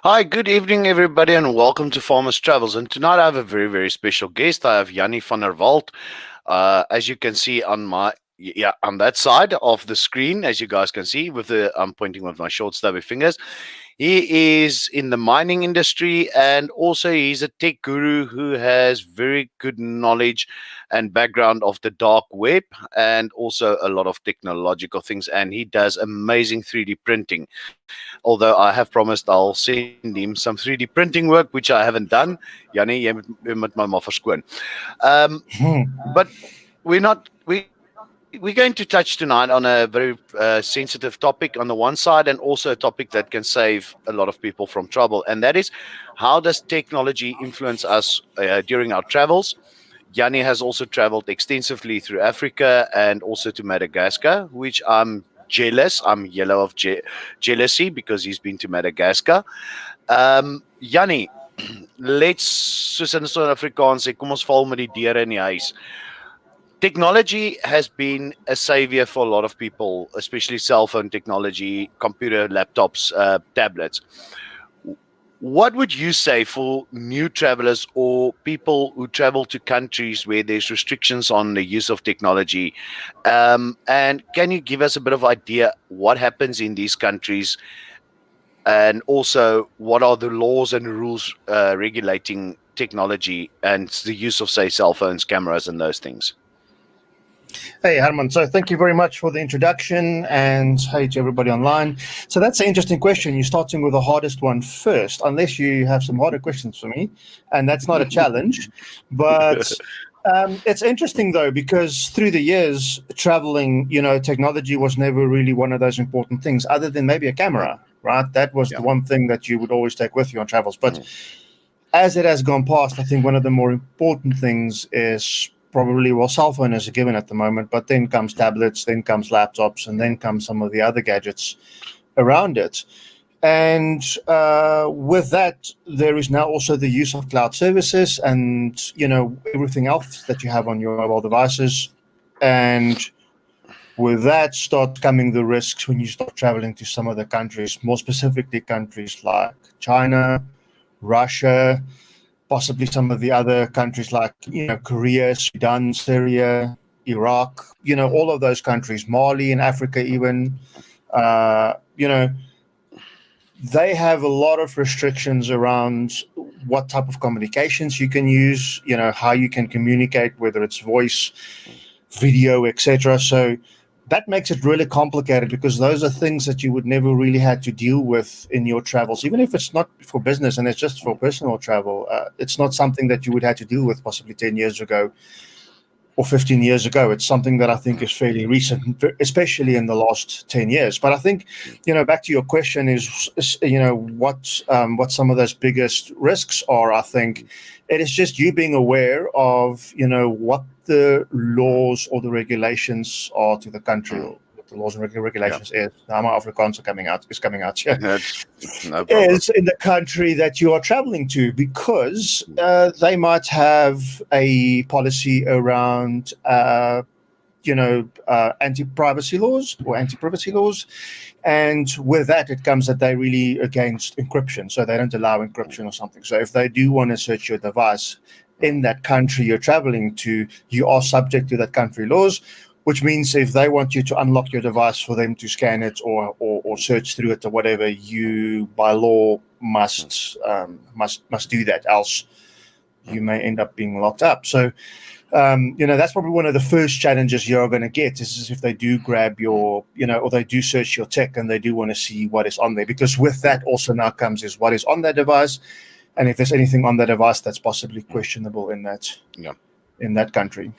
Hi, good evening, everybody, and welcome to Farmers Travels. And tonight I have a very, very special guest. I have Jannie van der Walt. As you can see on on that side of the screen, as you guys can see, I'm pointing with my short, stubby fingers. He is in the mining industry, and also he's a tech guru who has very good knowledge and background of the dark web and also a lot of technological things. And he does amazing 3D printing. Although I have promised I'll send him some 3D printing work, which I haven't done. Jannie, jy moet my maar verskoon. Um, but we're going to touch tonight on a very sensitive topic on the one side, and also a topic that can save a lot of people from trouble, and that is how does technology influence us during our travels. Jannie has also traveled extensively through Africa and also to Madagascar, which I'm jealous. I'm yellow of jealousy because he's been to Madagascar. Jannie, let's soos in Suid-Afrikaans sê, kom ons val met die deure in die huis. Technology has been a savior for a lot of people, especially cell phone technology, computer, laptops, tablets. What would you say for new travelers or people who travel to countries where there's restrictions on the use of technology? And can you give us a bit of idea what happens in these countries, and also what are the laws and rules regulating technology and the use of, say, cell phones, cameras, and those things? Hey, Herman. So thank you very much for the introduction, and hey to everybody online. So that's an interesting question. You're starting with the hardest one first, unless you have some harder questions for me, and that's not a challenge. But it's interesting, though, because through the years, traveling, technology was never really one of those important things, other than maybe a camera, right? That was the one thing that you would always take with you on travels. But as it has gone past, I think one of the more important things is probably, well, cell phone is a given at the moment, but then comes tablets, then comes laptops, and then comes some of the other gadgets around it. And with that, there is now also the use of cloud services and, everything else that you have on your mobile devices. And with that start coming the risks when you start traveling to some of the countries, more specifically countries like China, Russia, possibly some of the other countries like, Korea, Sudan, Syria, Iraq, all of those countries, Mali in Africa even, they have a lot of restrictions around what type of communications you can use, how you can communicate, whether it's voice, video, etc. So that makes it really complicated, because those are things that you would never really had to deal with in your travels, even if it's not for business and it's just for personal travel. It's not something that you would have to deal with possibly 10 years ago or 15 years ago. It's something that I think is fairly recent, especially in the last 10 years. But I think, back to your question is what some of those biggest risks are. I think it is just you being aware of, what the laws or the regulations are to the country, or what the laws and regulations is. Now my Afrikaans is coming out. Yeah. That's no problem. Is in the country that you are traveling to, because they might have a policy around, anti-privacy laws or anti-privacy laws. And with that, it comes that they're really against encryption. So they don't allow encryption or something. So if they do want to search your device in that country you're traveling to, you are subject to that country laws, which means if they want you to unlock your device for them to scan it or search through it or whatever, you by law must do that, else you may end up being locked up. So that's probably one of the first challenges you're going to get, is if they do grab your, or they do search your tech and they do want to see what is on there, because with that also now comes is what is on that device, and if there's anything on the device that's possibly questionable in that country.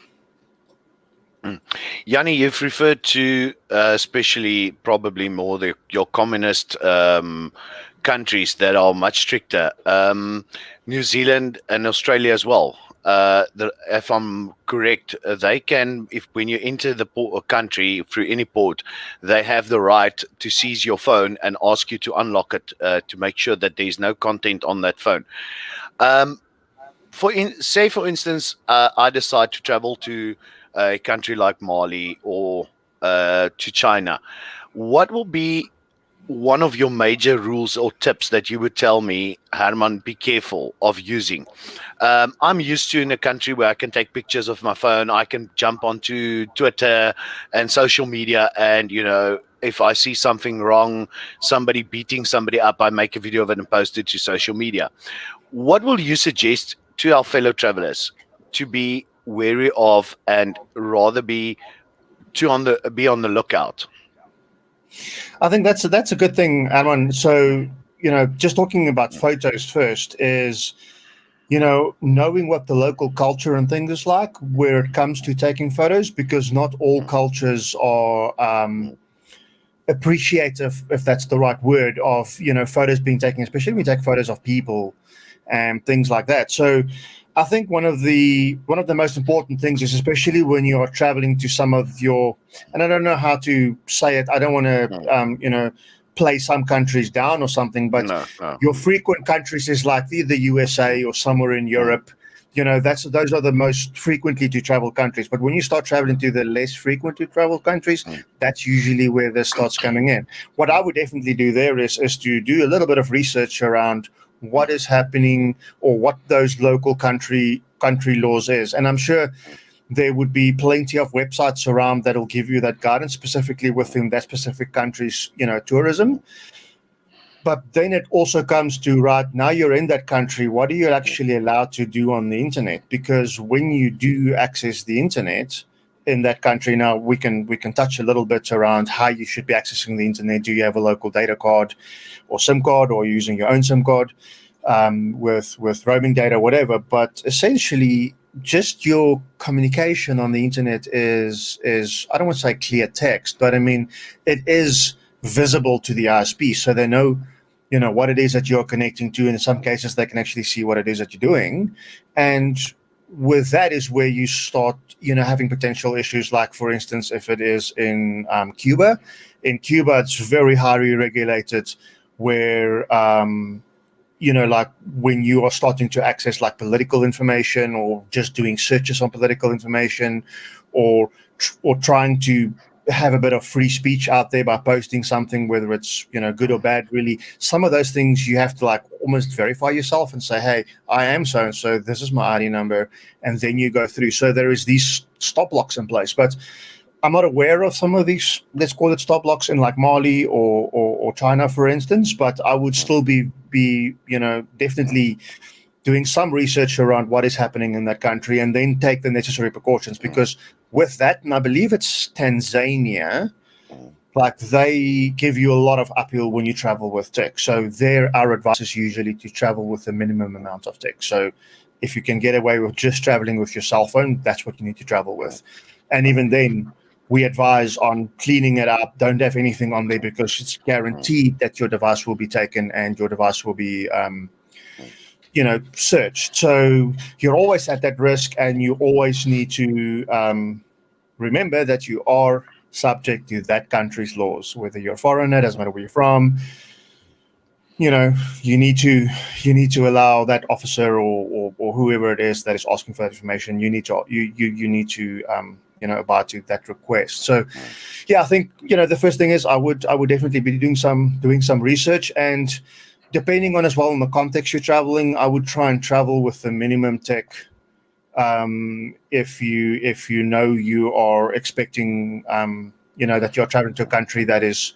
Jannie, you've referred to especially probably more your communist countries that are much stricter. New Zealand and Australia as well. If I'm correct, they can, when you enter the country through any port, they have the right to seize your phone and ask you to unlock it to make sure that there's no content on that phone. For instance, I decide to travel to a country like Mali or to China. What will be one of your major rules or tips that you would tell me, Herman, be careful of using? I'm used to in a country where I can take pictures of my phone, I can jump onto Twitter and social media, and if I see something wrong, somebody beating somebody up, I make a video of it and post it to social media. What will you suggest to our fellow travelers to be wary of and rather be on the lookout? I think that's a good thing, Alan. So, just talking about photos first is, knowing what the local culture and things is like where it comes to taking photos, because not all cultures are appreciative, if that's the right word, of photos being taken, especially when you take photos of people and things like that. So I think one of the most important things is, especially when you are traveling to some of your, and I don't know how to say it, I don't want to Mm. play some countries down or something, but No, no. your frequent countries is like the USA or somewhere in Mm. Europe. Those are the most frequently to travel countries. But when you start traveling to the less frequent to travel countries, Mm. that's usually where this starts coming in. What I would definitely do there is to do a little bit of research around what is happening or what those local country laws is. And I'm sure there would be plenty of websites around that'll give you that guidance specifically within that specific country's tourism. But then it also comes to, right, now you're in that country, what are you actually allowed to do on the internet? Because when you do access the internet in that country, now we can touch a little bit around how you should be accessing the internet. Do you have a local data card or SIM card, or using your own SIM card with roaming data, whatever? But essentially, just your communication on the internet is I don't want to say clear text, but I mean it is visible to the ISP, so they know what it is that you're connecting to. And in some cases, they can actually see what it is that you're doing. And with that is where you start, having potential issues. Like, for instance, if it is in Cuba, it's very highly regulated, where like when you are starting to access like political information, or just doing searches on political information, or trying to have a bit of free speech out there by posting something, whether it's good or bad. Really, some of those things you have to like almost verify yourself and say, hey, I am so and so, this is my ID number, and then you go through. So there is these stop locks in place. But I'm not aware of some of these, let's call it stop locks, in like Mali or China, for instance. But I would still be definitely doing some research around what is happening in that country, and then take the necessary precautions. Because with that, and I believe it's Tanzania, like they give you a lot of uphill when you travel with tech. So there, our advice is usually to travel with a minimum amount of tech. So if you can get away with just traveling with your cell phone, that's what you need to travel with. And even then, we advise on cleaning it up. Don't have anything on there, because it's guaranteed that your device will be taken and your device will be searched. So you're always at that risk, and you always need to remember that you are subject to that country's laws. Whether you're a foreigner, doesn't matter where you're from. You need to allow that officer, or whoever it is that is asking for that information. You need to abide to that request. So yeah, I think the first thing is, I would definitely be doing some research. And depending on as well on the context you're traveling, I would try and travel with the minimum tech. If you know you are expecting that you're traveling to a country that is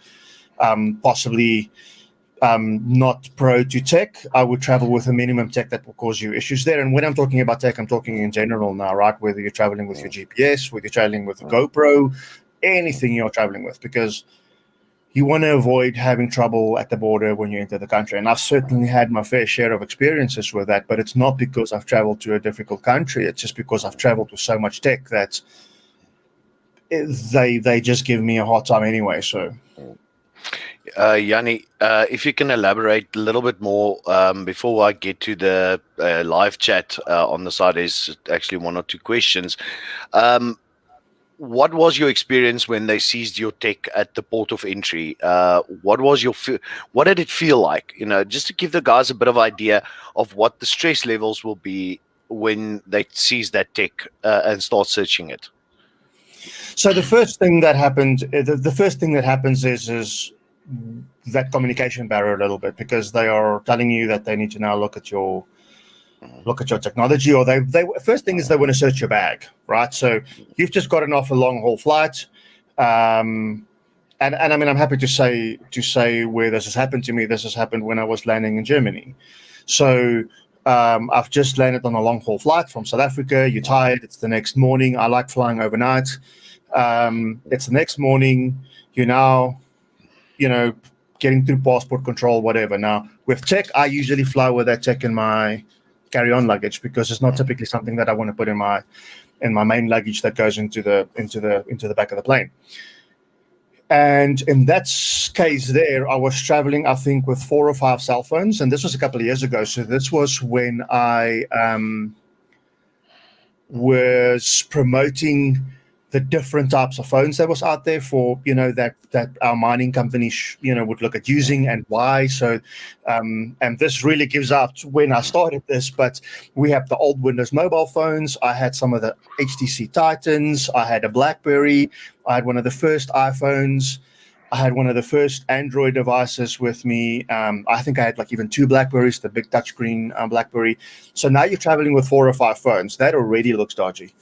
possibly not pro to tech, I would travel with a minimum tech that will cause you issues there. And when I'm talking about tech, I'm talking in general now, right? Whether you're traveling with your GPS, whether you're traveling with a GoPro, anything you're traveling with, because you want to avoid having trouble at the border when you enter the country. And I've certainly had my fair share of experiences with that, but it's not because I've traveled to a difficult country. It's just because I've traveled with so much tech that they just give me a hard time anyway. So Yanni, if you can elaborate a little bit more before I get to the live chat on the side, is actually one or two questions. Um, what was your experience when they seized your tech at the port of entry? What did it feel like? Just to give the guys a bit of idea of what the stress levels will be when they seize that tech and start searching it. the first thing that happened, the first thing that happens is that communication barrier a little bit, because they are telling you that they need to now look at your technology, or they first thing is they want to search your bag, right? So you've just gotten off a long haul flight, and I mean, I'm happy to say where this has happened to me. This has happened when I was landing in Germany. So I've just landed on a long haul flight from South Africa. You're tired. It's the next morning. I like flying overnight. It's the next morning. You're now, getting through passport control, whatever. Now with tech, I usually fly with that tech in my carry-on luggage, because it's not typically something that I want to put in my main luggage that goes into the back of the plane. And in that case there, I was traveling, I think, with 4 or 5 cell phones. And this was a couple of years ago. So this was when I was promoting the different types of phones that was out there for, that our mining companies, would look at using, and why. So, and this really gives out when I started this, but we have the old Windows mobile phones. I had some of the HTC Titans. I had a BlackBerry. I had one of the first iPhones. I had one of the first Android devices with me. I think I had like even 2 BlackBerries, the big touchscreen BlackBerry. So now you're traveling with 4 or 5 phones. That already looks dodgy.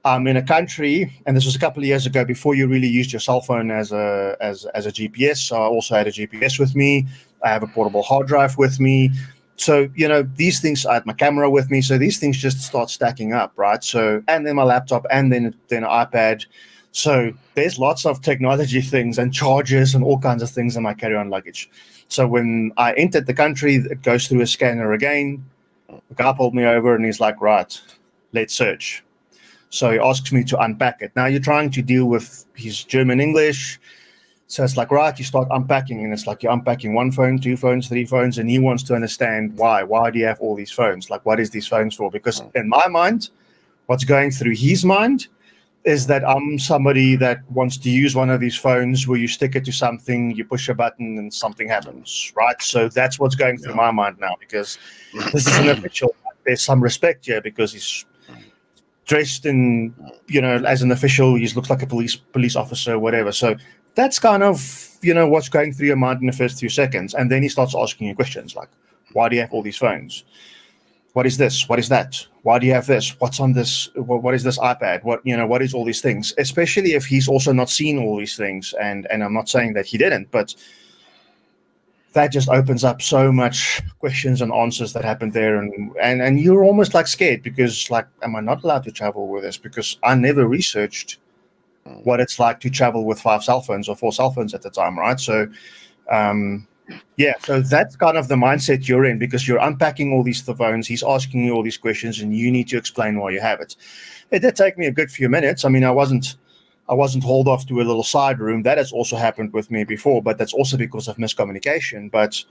I'm in a country, and this was a couple of years ago, before you really used your cell phone as a GPS. So I also had a GPS with me. I have a portable hard drive with me. So, these things, I had my camera with me. So these things just start stacking up, right? So, and then my laptop, and then an iPad. So there's lots of technology things and chargers and all kinds of things in my carry-on luggage. So when I entered the country, it goes through a scanner again. The guy pulled me over and he's like, right, let's search. So he asks me to unpack it. Now you're trying to deal with his German English. So it's like, right, you start unpacking, and it's like you're unpacking 1 phone, 2 phones, 3 phones, and he wants to understand why. Why do you have all these phones? Like, what is these phones for? Because in my mind, what's going through his mind is that I'm somebody that wants to use one of these phones where you stick it to something, you push a button, and something happens, right? So that's what's going through my mind now, because this is an official. There's some respect here, because he's dressed in, as an official. He looks like a police officer, whatever. So that's kind of, what's going through your mind in the first few seconds. And then he starts asking you questions like, why do you have all these phones? What is this? What is that? Why do you have this? What's on this? What is this iPad? What is all these things? Especially if he's also not seen all these things. And I'm not saying that he didn't, but that just opens up so much questions and answers that happened there. And you're almost like scared, because like, am I not allowed to travel with this? Because I never researched what it's like to travel with 5 cell phones or 4 cell phones at the time, right? So, so that's kind of the mindset you're in, because you're unpacking all these phones. He's asking you all these questions, and you need to explain why you have it. It did take me a good few minutes. I mean, I wasn't hauled off to a little side room. That has also happened with me before, but that's also because of miscommunication. But,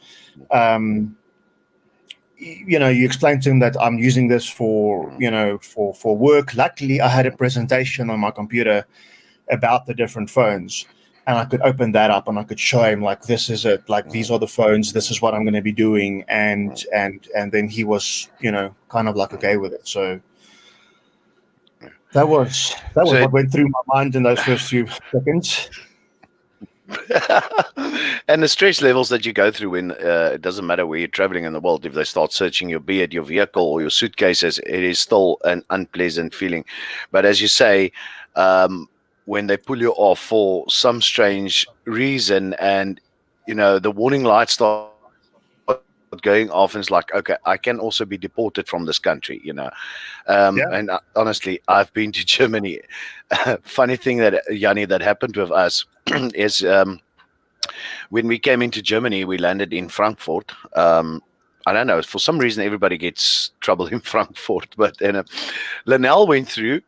you explain to him that I'm using this for work. Luckily, I had a presentation on my computer about the different phones, and I could open that up and I could show him, like, this is it. Like, these are the phones. This is what I'm going to be doing. And then he was, kind of like okay with it. So that was what went through my mind in those first few seconds. And the stress levels that you go through when it doesn't matter where you're traveling in the world, if they start searching your, be it your vehicle or your suitcases, it is still an unpleasant feeling. But as you say, when they pull you off for some strange reason, and the warning lights start going off, and it's like, okay, I can also be deported from this country, And honestly, I've been to Germany. Funny thing that, Jannie, that happened with us is when we came into Germany, we landed in Frankfurt. I don't know, for some reason everybody gets trouble in Frankfurt, but then Linnell went through,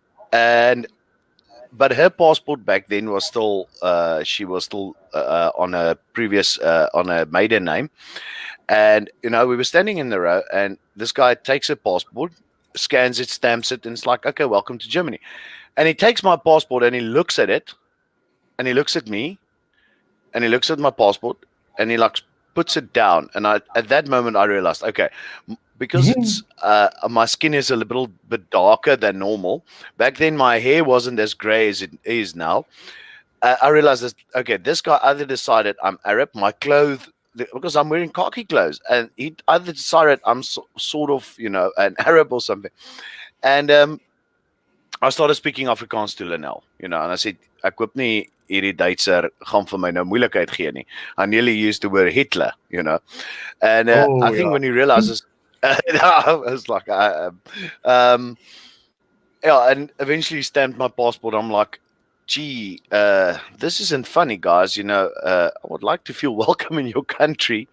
but her passport back then was still, she was still on a previous, on a maiden name. And, we were standing in the row, and this guy takes her passport, scans it, stamps it, and it's like, okay, welcome to Germany. And he takes my passport and he looks at it, and he looks at me, and he looks at my passport, and he like puts it down. And at that moment I realized, okay, because it's my skin is a little bit darker than normal. Back then my hair wasn't as gray as it is now. I realized that, okay, this guy either decided I'm Arab, my clothes, because I'm wearing khaki clothes, and he either decided I'm sort of, an Arab or something. And I started speaking Afrikaans to Lynel, and I said, ek hoop nie hierdie Duitser gaan vir my nou moeilikheid gee nie. I nearly used the word Hitler, And I Oh, think yeah. when he realizes, I was like, um, yeah, and eventually stamped my passport. I'm like, gee, this isn't funny, guys. I would like to feel welcome in your country.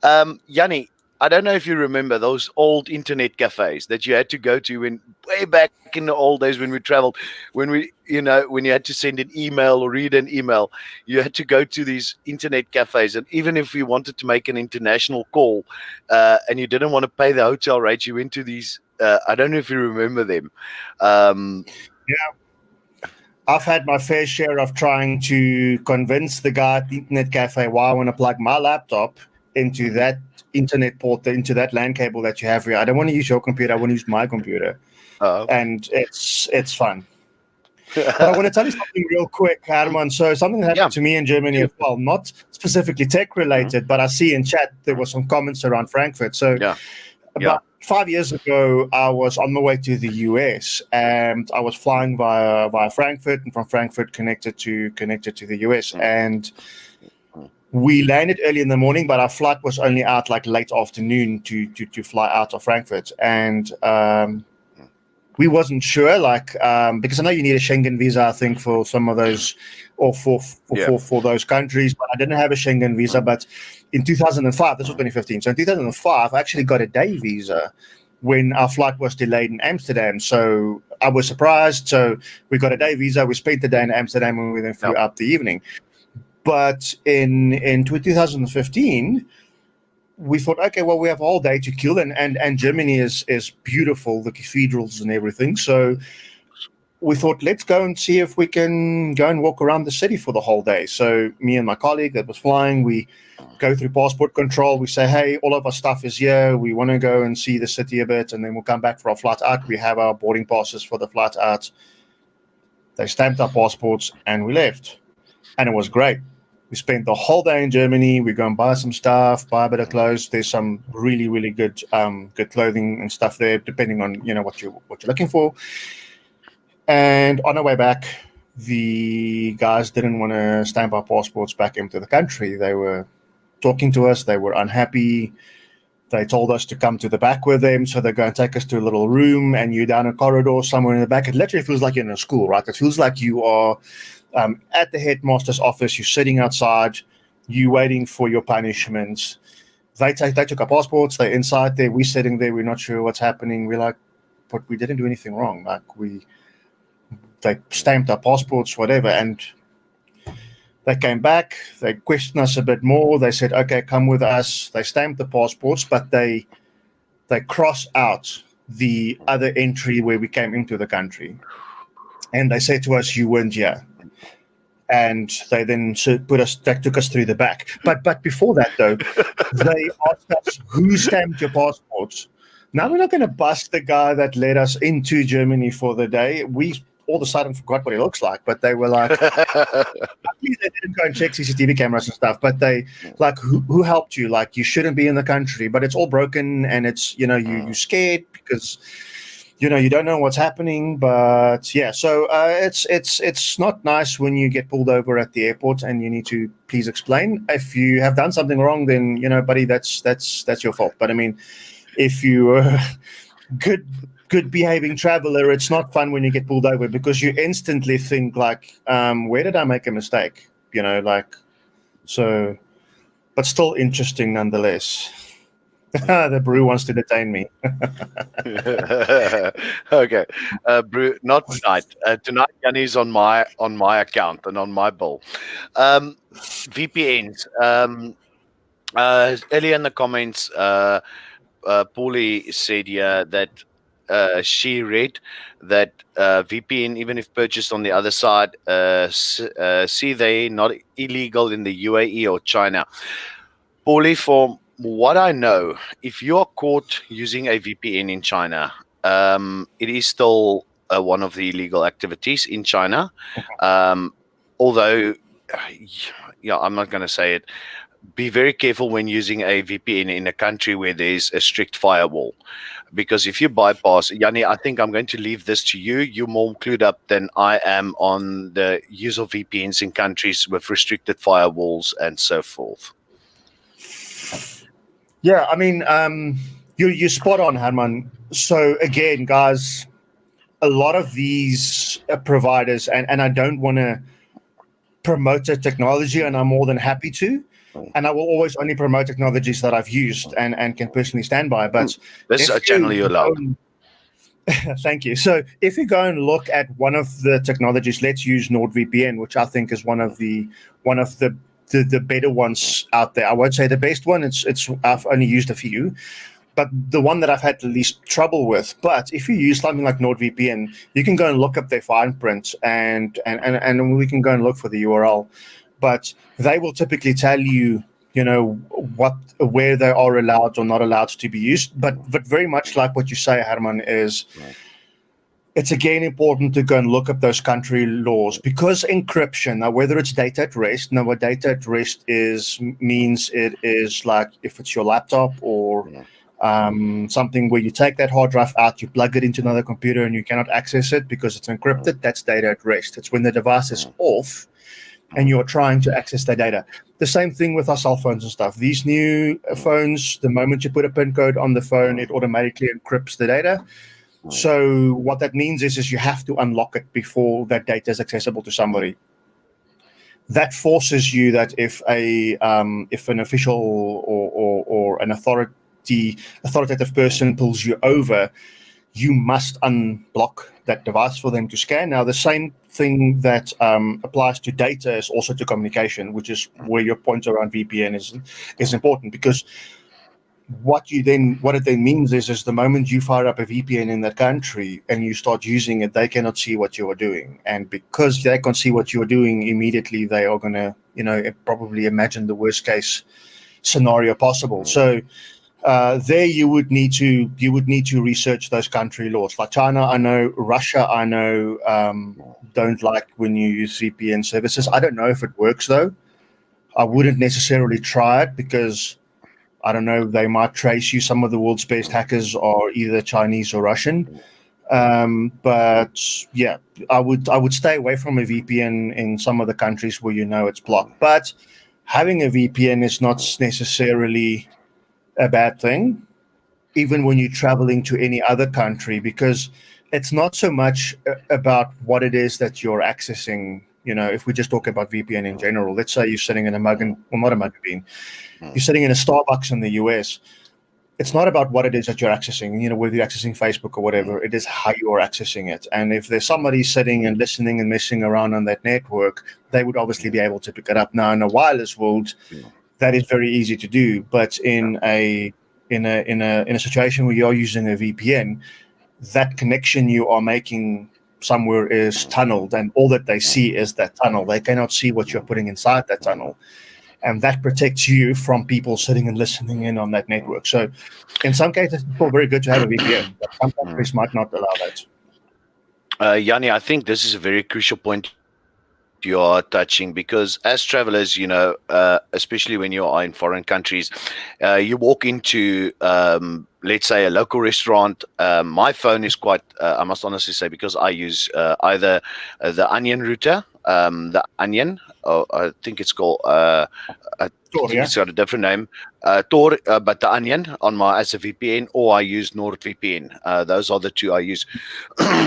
Jannie, I don't know if you remember those old internet cafes that you had to go to when way back in the old days when we traveled, when you had to send an email or read an email, you had to go to these internet cafes, and even if you wanted to make an international call, and you didn't want to pay the hotel rate, you went to these. I don't know if you remember them. Um, Yeah. I've had my fair share of trying to convince the guy at the internet cafe why I want to plug my laptop into that internet port, into that LAN cable that you have here. I don't want to use your computer. I want to use my computer. uh, And it's fun. But I want to tell you something real quick, Herman. So something that yeah. happened to me in Germany as well, not specifically tech related, but I see in chat there were some comments around Frankfurt. So Yeah. Yeah. about 5 years ago, I was on my way to the US, and I was flying via Frankfurt, and from Frankfurt connected to the US. And we landed early in the morning, but our flight was only out like late afternoon to fly out of Frankfurt. And we wasn't sure, because I know you need a Schengen visa, I think, for some of those, or for those countries. But I didn't have a Schengen visa. But in 2005, this was 2015. So in 2005, I actually got a day visa when our flight was delayed in Amsterdam. So I was surprised. So we got a day visa. We spent the day in Amsterdam, and we then flew out the evening. But in 2015, we thought, okay, well, we have a whole day to kill, and Germany is beautiful, the cathedrals and everything. So we thought, let's go and see if we can go and walk around the city for the whole day. So me and my colleague that was flying, we go through passport control. We say, hey, all of our stuff is here. We want to go and see the city a bit, and then we'll come back for our flight out. We have our boarding passes for the flight out. They stamped our passports, and we left. And it was great. We spent the whole day in Germany. We go and buy some stuff, buy a bit of clothes. There's some really, really good clothing and stuff there, depending on what you're looking for. And on our way back, the guys didn't want to stamp our passports back into the country. They were talking to us. They were unhappy. They told us to come to the back with them. So they're going to take us to a little room, and you're down a corridor somewhere in the back. It literally feels like you're in a school, right? It feels like you are at the headmaster's office. You're sitting outside, you waiting for your punishments. They took our passports. They're inside there. We're sitting there. We're not sure what's happening. We're like, but we didn't do anything wrong. They stamped our passports, whatever. And they came back. They questioned us a bit more. They said, okay, come with us. They stamped the passports, but they cross out the other entry where we came into the country. And they said to us, you weren't here. And they then took us through the back. But before that, though, they asked us, who stamped your passports? Now, we're not going to bust the guy that led us into Germany for the day. We all of a sudden forgot what he looks like, but they were like, luckily they didn't go and check CCTV cameras and stuff, but they, like, who helped you? Like, you shouldn't be in the country, but it's all broken, and it's, you're scared because you don't know what's happening. But yeah, so it's not nice when you get pulled over at the airport and you need to please explain. If you have done something wrong, then buddy, that's your fault. But I mean, if you are good behaving traveler, it's not fun when you get pulled over, because you instantly think like, where did I make a mistake? So, but still interesting nonetheless. The brew wants to detain me. Okay, Brew, not tonight. Tonight, Jannie's on my account and on my bill. VPNs. Earlier in the comments, Paulie said that she read that VPN, even if purchased on the other side, see they not illegal in the UAE or China. Paulie, from what I know, if you are caught using a VPN in China, it is still one of the illegal activities in China. Um, although, yeah, I'm not going to say it. Be very careful when using a VPN in a country where there's a strict firewall. Because if you bypass, Yanni, I think I'm going to leave this to you. You're more clued up than I am on the use of VPNs in countries with restricted firewalls and so forth. Yeah, I mean, you're spot on, Herman. So again, guys, a lot of these providers, and I don't want to promote the technology, and I'm more than happy to. And I will always only promote technologies that I've used and can personally stand by. But This is a if channel you're allowed. thank you. So if you go and look at one of the technologies, let's use NordVPN, which I think is one of the better ones out there. I won't say the best one. It's I've only used a few, but the one that I've had the least trouble with. But if you use something like NordVPN, you can go and look up their fine print and we can go and look for the URL. But they will typically tell you, where they are allowed or not allowed to be used. But very much like what you say, Herman, is it's again important to go and look up those country laws, because encryption, now whether it's data at rest, now what data at rest means it is like if it's your laptop or something where you take that hard drive out, you plug it into another computer and you cannot access it because it's encrypted, that's data at rest. It's when the device is off and you're trying to access that data. The same thing with our cell phones and stuff. These new phones, the moment you put a PIN code on the phone, it automatically encrypts the data. So what that means is you have to unlock it before that data is accessible to somebody. That forces you that if an official or an authoritative person pulls you over, you must unblock that device for them to scan. Now, the same thing that applies to data is also to communication, which is where your point around VPN is important, because what it then means is the moment you fire up a VPN in that country and you start using it, they cannot see what you are doing. And because they can see what you are doing, immediately they are going to, probably imagine the worst case scenario possible. So there you would need to research those country laws. Like China, I know. Russia, I know, don't like when you use VPN services. I don't know if it works though. I wouldn't necessarily try it because I don't know, they might trace you. Some of the world's best hackers are either Chinese or Russian. But yeah, I would stay away from a VPN in some of the countries where it's blocked. But having a VPN is not necessarily a bad thing, even when you're traveling to any other country, because it's not so much about what it is that you're accessing. If we just talk about VPN in general, let's say you're sitting in a mug, not a mug bean, you're sitting in a Starbucks in the US. It's not about what it is that you're accessing, whether you're accessing Facebook or whatever. It is how you are accessing it. And if there's somebody sitting and listening and messing around on that network, they would obviously be able to pick it up. Now, in a wireless world, that is very easy to do. But in a situation where you're using a VPN, that connection you are making somewhere is tunneled, and all that they see is that tunnel. They cannot see what you're putting inside that tunnel. And that protects you from people sitting and listening in on that network. So in some cases, it's still very good to have a VPN, but some countries might not allow that. Yanni, I think this is a very crucial point you are touching, because as travelers, especially when you are in foreign countries, you walk into, let's say, a local restaurant. My phone is quite, I must honestly say, because I use either the Onion router, the Onion, or I think it's called, I think it's got a different name, Tor, but the Onion as a VPN, or I use NordVPN. Those are the two I use.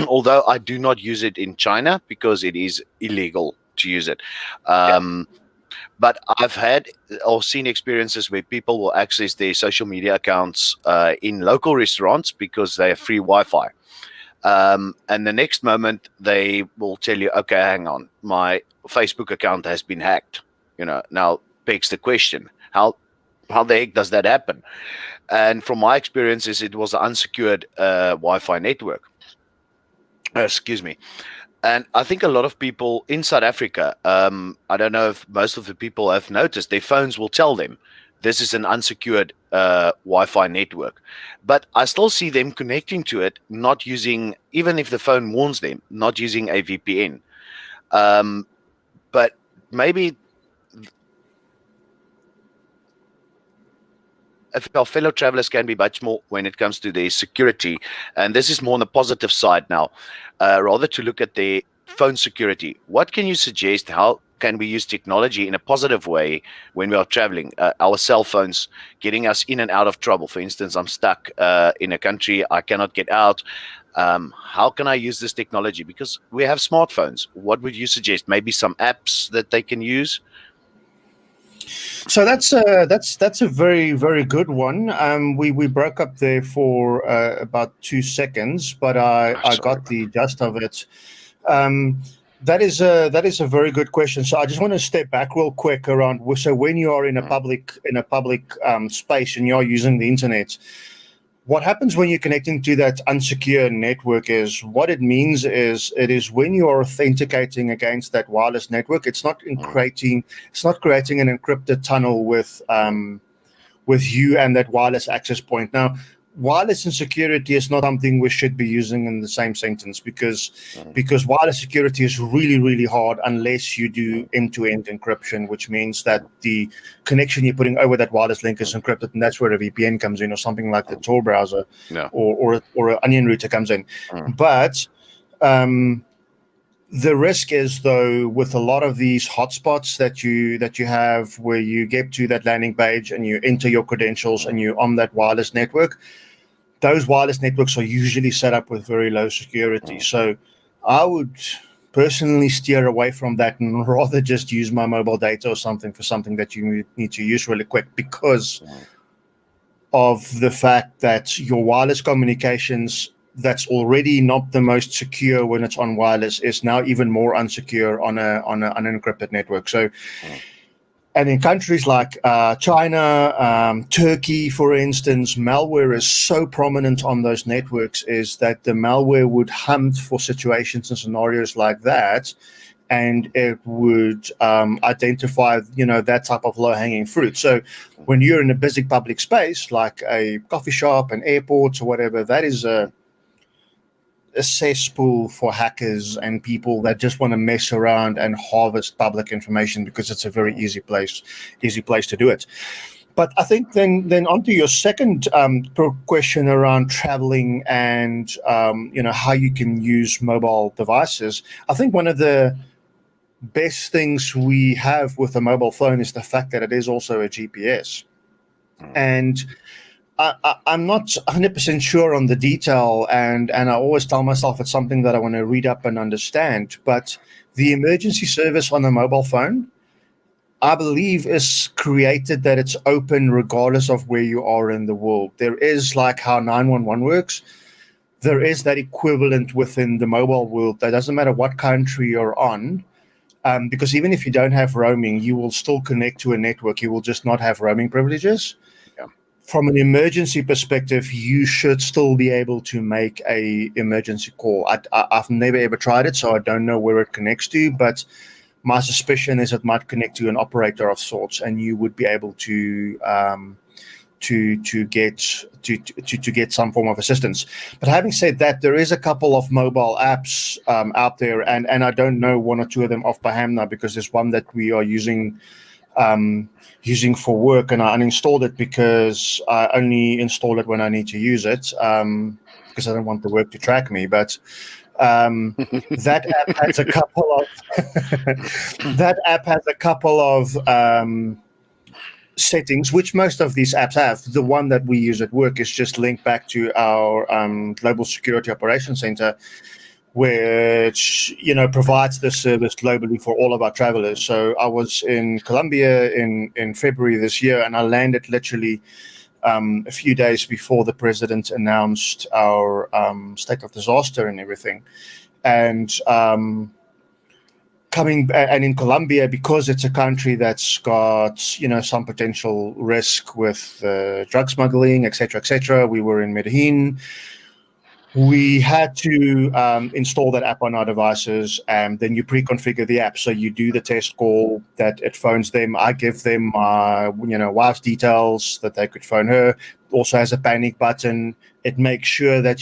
Although I do not use it in China because it is illegal to use it. But I've had or seen experiences where people will access their social media accounts in local restaurants because they have free Wi-Fi. And the next moment they will tell you, okay, hang on, my Facebook account has been hacked. Now begs the question, how the heck does that happen? And from my experiences, it was an unsecured Wi-Fi network. Excuse me. And I think a lot of people in South Africa, I don't know if most of the people have noticed, their phones will tell them this is an unsecured Wi-Fi network. But I still see them connecting to it, not using, even if the phone warns them, not using a VPN. But maybe if our fellow travelers can be much more when it comes to their security, and this is more on the positive side now, rather to look at their phone security. What can you suggest? How can we use technology in a positive way when we are traveling? Our cell phones getting us in and out of trouble. For instance, I'm stuck in a country, I cannot get out. How can I use this technology? Because we have smartphones. What would you suggest? Maybe some apps that they can use? So that's a very very good one. We broke up there for about 2 seconds, but I Sorry. got the gist of it. Um, that is a very good question. So I just want to step back real quick around. So when you are in a Mm, public space and you're using the internet, what happens when you're connecting to that unsecure network is what it means is it is when you are authenticating against that wireless network, mm, it's not creating an encrypted tunnel with you and that wireless access point. Now, wireless and security is not something we should be using in the same sentence mm, because wireless security is really, really hard unless you mm, do end-to-end encryption, which means that the connection you're putting over that wireless link is mm, encrypted, and that's where a VPN comes in, or something like the mm. Tor browser, Yeah. or an onion router comes in. Mm, But um, the risk is, though, with a lot of these hotspots that you have, where you get to that landing page and you enter your credentials mm, and you're on that wireless network, those wireless networks are usually set up with very low security. mm, So I would personally steer away from that and rather just use my mobile data or something for something that you need to use really quick, because mm, of the fact that your wireless communications, that's already not the most secure when it's on wireless, is now even more unsecure on an unencrypted network. So, mm, and in countries like China, Turkey, for instance, malware is so prominent on those networks, is that the malware would hunt for situations and scenarios like that, and it would identify, that type of low-hanging fruit. So when you're in a busy public space like a coffee shop, an airport, or whatever, that is a cesspool for hackers and people that just want to mess around and harvest public information, because it's a very mm, easy place to do it. But I think then onto your second question around traveling and how you can use mobile devices. I think one of the best things we have with a mobile phone is the fact that it is also a GPS. mm, And I'm not 100% sure on the detail, and I always tell myself it's something that I want to read up and understand. But the emergency service on a mobile phone, I believe, is created that it's open regardless of where you are in the world. There is, like how 911 works, there is that equivalent within the mobile world. That doesn't matter what country you're on, because even if you don't have roaming, you will still connect to a network. You will just not have roaming privileges. yeah. From an emergency perspective, you should still be able to make a emergency call. I've never ever tried it, so I don't know where it connects to, but my suspicion is it might connect to an operator of sorts, and you would be able to get some form of assistance. But having said that, there is a couple of mobile apps out there, and I don't know one or two of them off by hand now, because there's one that we are um, using for work, and I uninstalled it because I only install it when I need to use it, because I don't want the work to track me. But that app has a couple of that app has a couple of settings, which most of these apps have. The one that we use at work is just linked back to our Global Security Operations Center, which provides this service globally for all of our travelers. So I was in Colombia in February this year, and I landed literally a few days before the president announced our state of disaster and everything. And and in Colombia, because it's a country that's got some potential risk with drug smuggling, etc., we were in Medellin. We had to install that app on our devices, and then you pre-configure the app. So you do the test call that it phones them. I give them my wife's details that they could phone her. also has a panic button. It makes sure that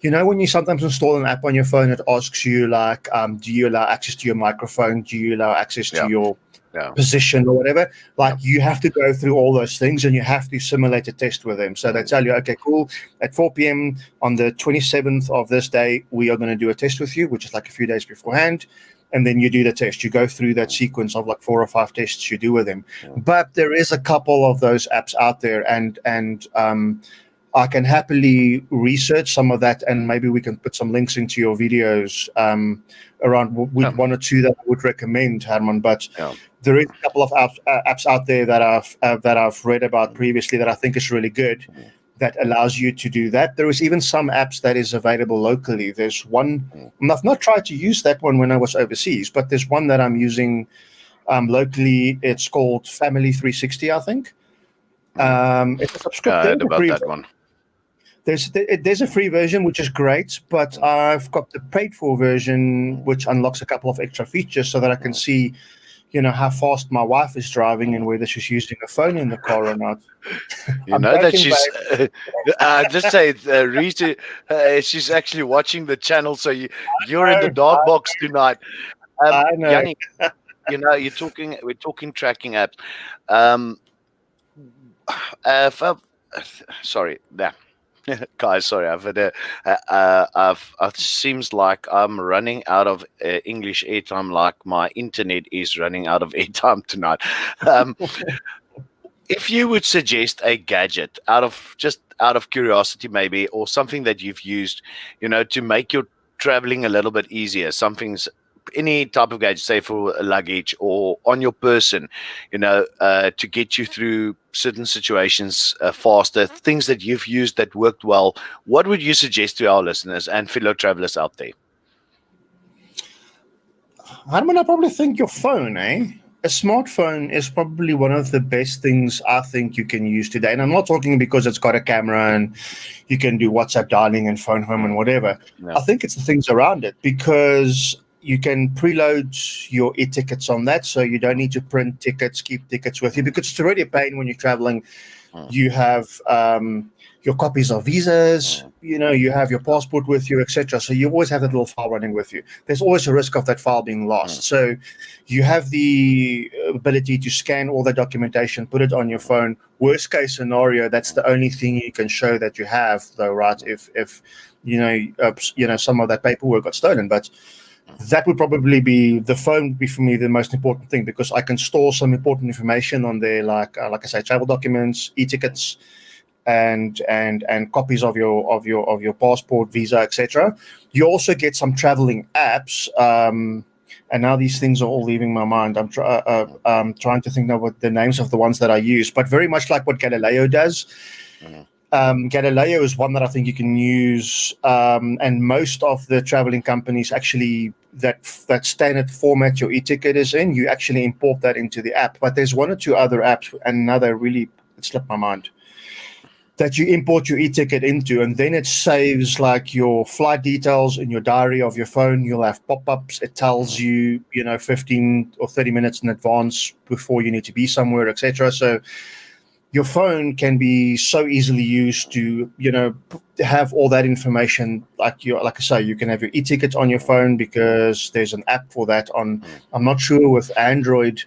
when you sometimes install an app on your phone, it asks you like, do you allow access to your microphone? Do you allow access to Yeah. your Yeah. position or whatever? Like, Yeah. you have to go through all those things, and you have to simulate a test with them. So they tell you, okay, cool, at 4 p.m. on the 27th of this day, we are going to do a test with you, which is like a few days beforehand. And then you do the test. You go through that sequence of like 4 or 5 tests you do with them. But there is a couple of those apps out there, and I can happily research some of that, and maybe we can put some links into your videos around with one or two that I would recommend, Herman. But there is a couple of apps out there that I've read about previously that I think is really good, that allows you to do that. There is even some apps that is available locally. There's one, and I've not tried to use that one when I was overseas, but there's one that I'm using locally. It's called Family 360, I think. It's a subscription. I heard about that one. There's a free version, which is great, but I've got the paid for version, which unlocks a couple of extra features so that I can see, how fast my wife is driving and whether she's using a phone in the car or not. You know that she's just say Reese, she's actually watching the channel, so you're in the dark box tonight. I know. Jannie, we're talking tracking apps. Sorry, there. Guys, sorry, I've had it seems like I'm running out of English airtime, like my internet is running out of airtime tonight. If you would suggest a gadget out of curiosity, maybe, or something that you've used, to make your traveling a little bit easier, any type of gadget, say for luggage or on your person, to get you through certain situations faster, things that you've used that worked well, what would you suggest to our listeners and fellow travelers out there? I probably think your phone, A smartphone is probably one of the best things I think you can use today. And I'm not talking because it's got a camera and you can do WhatsApp dialing and phone home and whatever. Yeah. I think it's the things around it, because you can preload your e-tickets on that, so you don't need to print tickets, keep tickets with you, because it's already a pain when you're traveling. You have your copies of visas, you have your passport with you, etc. So you always have that little file running with you. There's always a risk of that file being lost. So you have the ability to scan all the documentation, put it on your phone. Worst case scenario, that's the only thing you can show that you have, though, right? If some of that paperwork got stolen, but that would probably be the phone would be for me the most important thing, because I can store some important information on there, like I say, travel documents, e-tickets, and copies of your passport, visa, etc. You also get some traveling apps, and now these things are all leaving my mind. I'm trying to think now what the names of the ones that I use, but very much like what Galileo does. Galileo is one that I think you can use, and most of the traveling companies actually that standard format your e-ticket is in, you actually import that into the app. But there's one or two other apps, and another really it slipped my mind, that you import your e-ticket into, and then it saves like your flight details in your diary of your phone. You'll have pop-ups. It tells you, 15 or 30 minutes in advance before you need to be somewhere, etc. So your phone can be so easily used to, have all that information. Like I say, you can have your e-ticket on your phone because there's an app for that on. I'm not sure with Android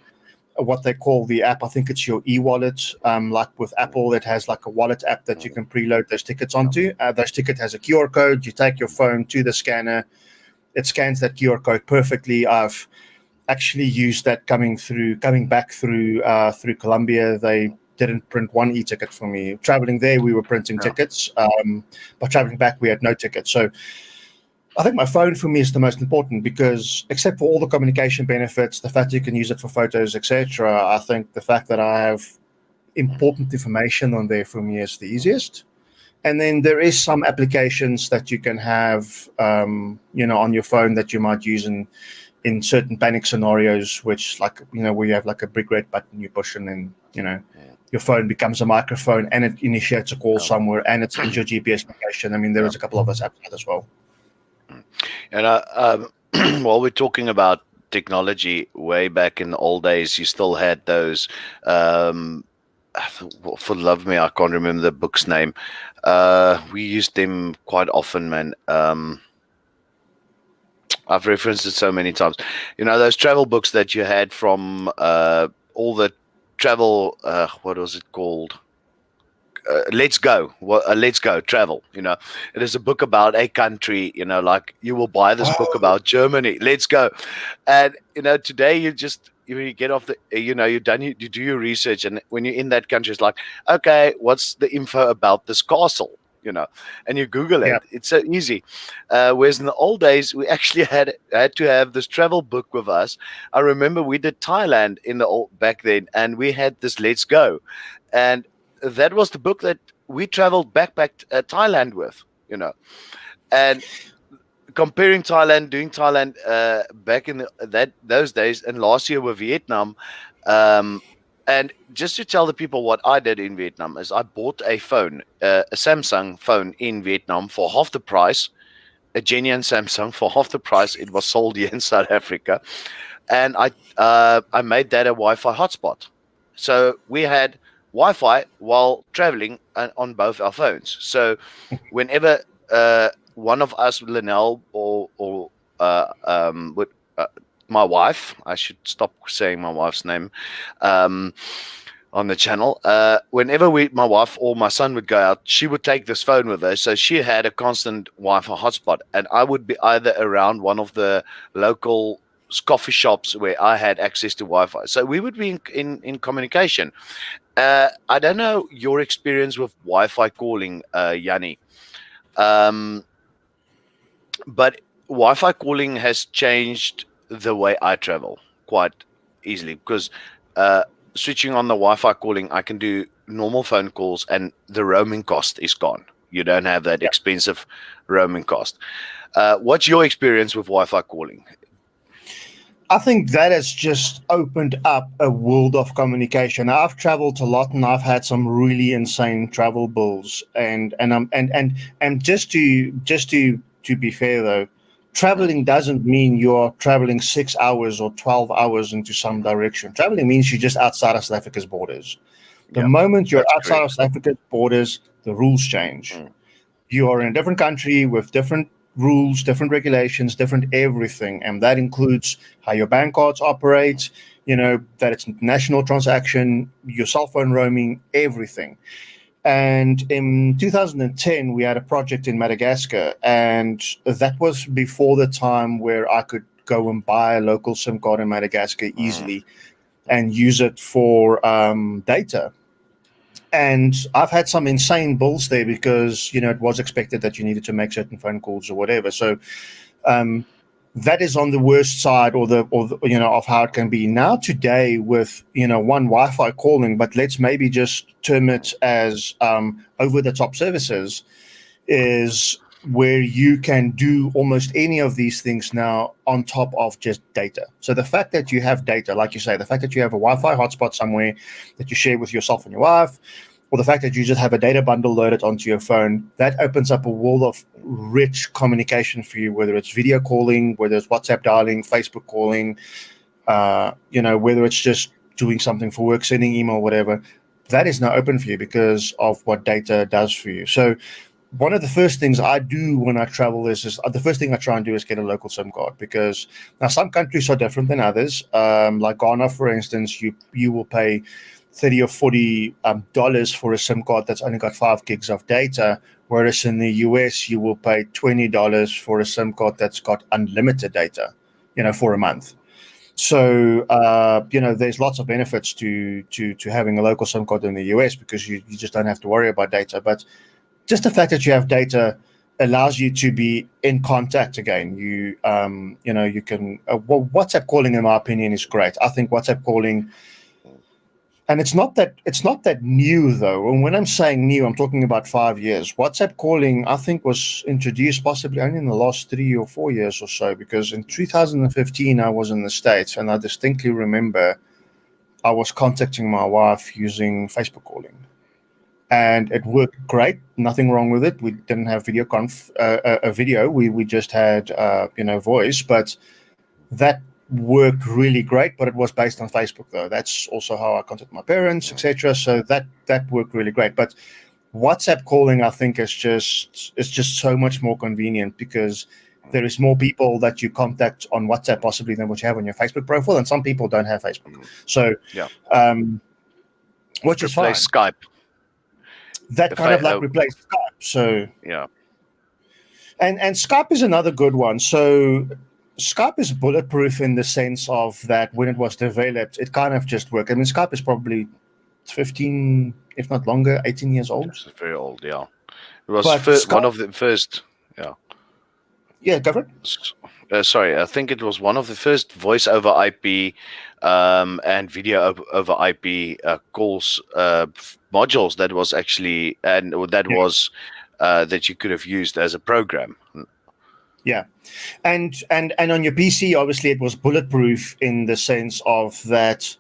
what they call the app. I think it's your e-wallet. Like with Apple, it has like a wallet app that you can preload those tickets onto. Those ticket has a QR code. You take your phone to the scanner. It scans that QR code perfectly. I've actually used that coming back through Colombia. They didn't print one e-ticket for me. Traveling there, we were printing tickets, but traveling back, we had no tickets. So I think my phone for me is the most important, because except for all the communication benefits, the fact you can use it for photos, etc., I think the fact that I have important information on there for me is the easiest. And then there is some applications that you can have, on your phone that you might use in certain panic scenarios, which where you have like a big red button you push, and then your phone becomes a microphone and it initiates a call somewhere and it sends your GPS location. I mean, there is a couple of those apps as well. And while we're talking about technology, way back in the old days, you still had those for love of me, I can't remember the book's name. We used them quite often, man. I've referenced it so many times. You know those travel books that you had from all the travel. What was it called? Let's go. Let's go travel. It is a book about a country. Like you will buy this book Oh, about Germany. Let's go. And today you get off the. You do your research, and when you're in that country, it's like, okay, what's the info about this castle? And you Google yeah. it. It's so easy. Whereas in the old days, we actually had to have this travel book with us. I remember we did Thailand in the old back then, and we had this Let's Go, and that was the book that we traveled backpacked Thailand with. And comparing Thailand, doing Thailand back in those days, and last year with Vietnam. Um, and just to tell the people what I did in Vietnam is I bought a phone, a Samsung phone in Vietnam for half the price, a genuine Samsung for half the price it was sold here in South Africa, and I made that a Wi-Fi hotspot. So we had Wi-Fi while traveling on both our phones. So whenever one of us, Linnell or with my wife, I should stop saying my wife's name um, on the channel. Whenever my wife or my son would go out, she would take this phone with her. So she had a constant Wi-Fi hotspot, and I would be either around one of the local coffee shops where I had access to Wi-Fi. So we would be in communication. I don't know your experience with Wi-Fi calling, Yanni. Um, but Wi-Fi calling has changed the way I travel quite easily because uh, switching on the Wi-Fi calling, I can do normal phone calls, and the roaming cost is gone. You don't have that Yeah. expensive roaming cost. What's your experience with Wi-Fi calling? I think that has just opened up a world of communication. I've traveled a lot, and I've had some really insane travel bills. And just to be fair though, Mm, traveling doesn't mean you're traveling 6 hours or 12 hours into some direction. Traveling means you're just outside of South Africa's borders. The yeah, moment you're that's outside of correct. South Africa's borders, the rules change. Mm, You are in a different country with different rules, different regulations, different everything, and that includes how your bank cards operate. That it's national transaction, your cell phone roaming, everything. And in 2010, we had a project in Madagascar, and that was before the time where I could go and buy a local SIM card in Madagascar mm, easily and use it for data. And I've had some insane bills there because it was expected that you needed to make certain phone calls or whatever. So um, that is on the worst side, or of how it can be now today with one Wi-Fi calling. But let's maybe just term mm, it as over the top services, is where you can do almost any of these things now on top of just data. So the fact that you have data, like you say, the fact that you have a Wi-Fi hotspot somewhere that you share with yourself and your wife, or the fact that you just have a data bundle loaded onto your phone, that opens up a world of rich communication for you, whether it's video calling, whether it's WhatsApp dialing, Facebook calling, whether it's just doing something for work, sending email, whatever. That is now open for you because of what data does for you. So one of the first things I do when I travel is the first thing I try and do is get a local SIM card, because now some countries are different than others. Like Ghana, for instance, you will pay $30 or $40 for a SIM card that's only got 5 gigs of data, whereas in the US you will pay $20 for a SIM card that's got unlimited data, for a month. So there's lots of benefits to having a local SIM card in the US because you just don't have to worry about data. But just the fact that you have data allows you to be in contact again. You can WhatsApp calling, in my opinion, is great. I think WhatsApp calling, mm. and it's not that new though. And when I'm saying new, I'm talking about 5 years. WhatsApp calling, I think, was introduced possibly only in the last 3 or 4 years or so, because in 2015 I was in the States, and I distinctly remember I was contacting my wife using Facebook calling, and it worked great. Nothing wrong with it. We didn't have video. We just had voice, but that worked really great, but it was based on Facebook though. That's also how I contacted my parents, etc. So that worked really great. But WhatsApp calling, I think, is just so much more convenient because there is more people that you contact on WhatsApp possibly than what you have on your Facebook profile, and some people don't have Facebook. So, Yeah. which is fine. Replace Skype. That kind of like replaced Skype. So Yeah. and Skype is another good one. So Skype is bulletproof in the sense of that when it was developed, it kind of just worked. I mean, Skype is probably 15, if not longer, 18 years old. It's very old, yeah. It was But one of the first, yeah. Yeah, go for it. Sorry, I think it was one of the first voice over IP and video over IP calls modules that was actually, and that was that you could have used as a program. Yeah, and on your PC, obviously, it was bulletproof in the sense of that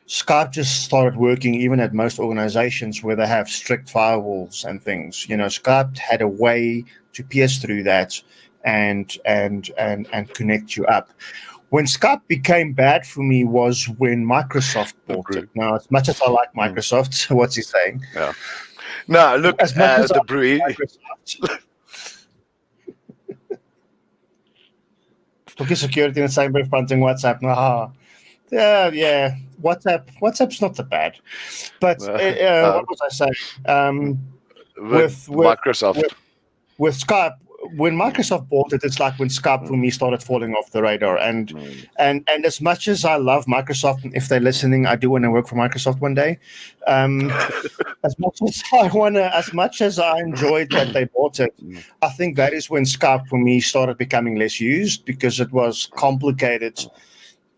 Skype just started working even at most organizations where they have strict firewalls and things. You know, Skype had a way to pierce through that and connect you up. When Skype became bad for me was when Microsoft bought it. Now, as much as I like Microsoft, what's he saying? Yeah. No, look, as much as the brew. Talking security in the same way fronting WhatsApp. Yeah. WhatsApp's not that bad. But what was I saying? With Microsoft. With Skype, when Microsoft bought it, it's like when Skype for me started falling off the radar. And as much as I love Microsoft, and if they're listening, I do want to work for Microsoft one day. As much as I enjoyed that they bought it, I think that is when Skype for me started becoming less used because it was complicated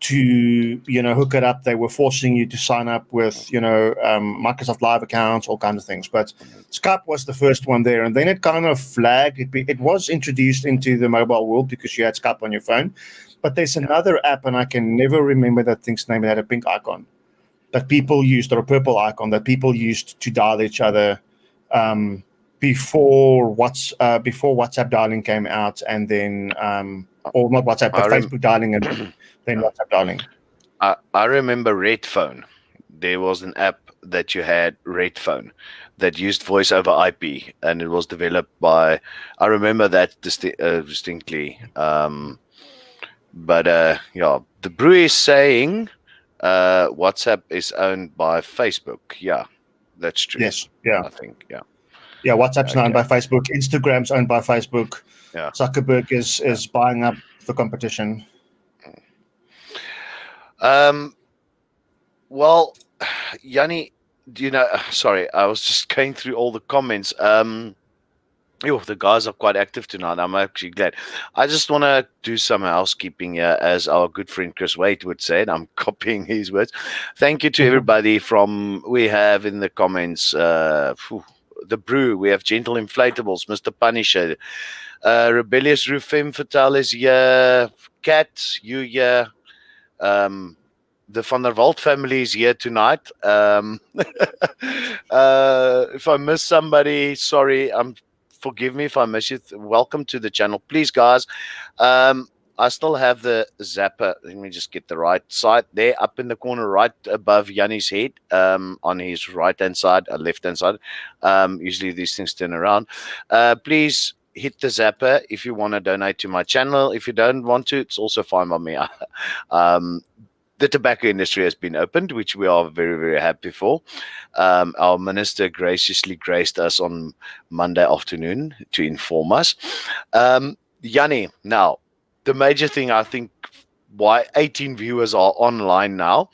to hook it up. They were forcing you to sign up with Microsoft Live accounts, all kinds of things. But Skype was the first one there, and then it kind of flagged. It was introduced into the mobile world because you had Skype on your phone. But there's another app, and I can never remember that thing's name. It had a pink icon that people used, or a purple icon that people used to dial each other before WhatsApp dialing came out, and then or not WhatsApp, but Facebook dialing and then WhatsApp dialing. I remember Red Phone. There was an app that you had, Red Phone, that used voice over IP, and it was developed by. I remember that distinctly. But the brew is saying WhatsApp is owned by Facebook. Yeah, that's true. Yes. Yeah. I think. Yeah. Yeah. WhatsApp's owned by Facebook. Instagram's owned by Facebook. Yeah. Zuckerberg is buying up the competition. Well, Jannie, sorry, I was just going through all the comments. The guys are quite active tonight. I'm actually glad. I just want to do some housekeeping here, as our good friend Chris Wade would say, and I'm copying his words. Thank you to everybody we have in the comments, the brew, we have Gentle Inflatables, Mr. Punisher, Rebellious Roof Femme Fatale is here, Cat, you here, the Van der Walt family is here tonight. If I miss somebody, sorry, forgive me if I miss you. Welcome to the channel. Please, guys, I still have the zapper. Let me just get the right side there, up in the corner, right above Jannie's head, on his right-hand side, left-hand side. Usually these things turn around. Please hit the zapper if you want to donate to my channel. If you don't want to, it's also fine by me. The tobacco industry has been opened, which we are very, very happy for. Our minister graciously graced us on Monday afternoon to inform us. Jannie, now, the major thing I think why 18 viewers are online now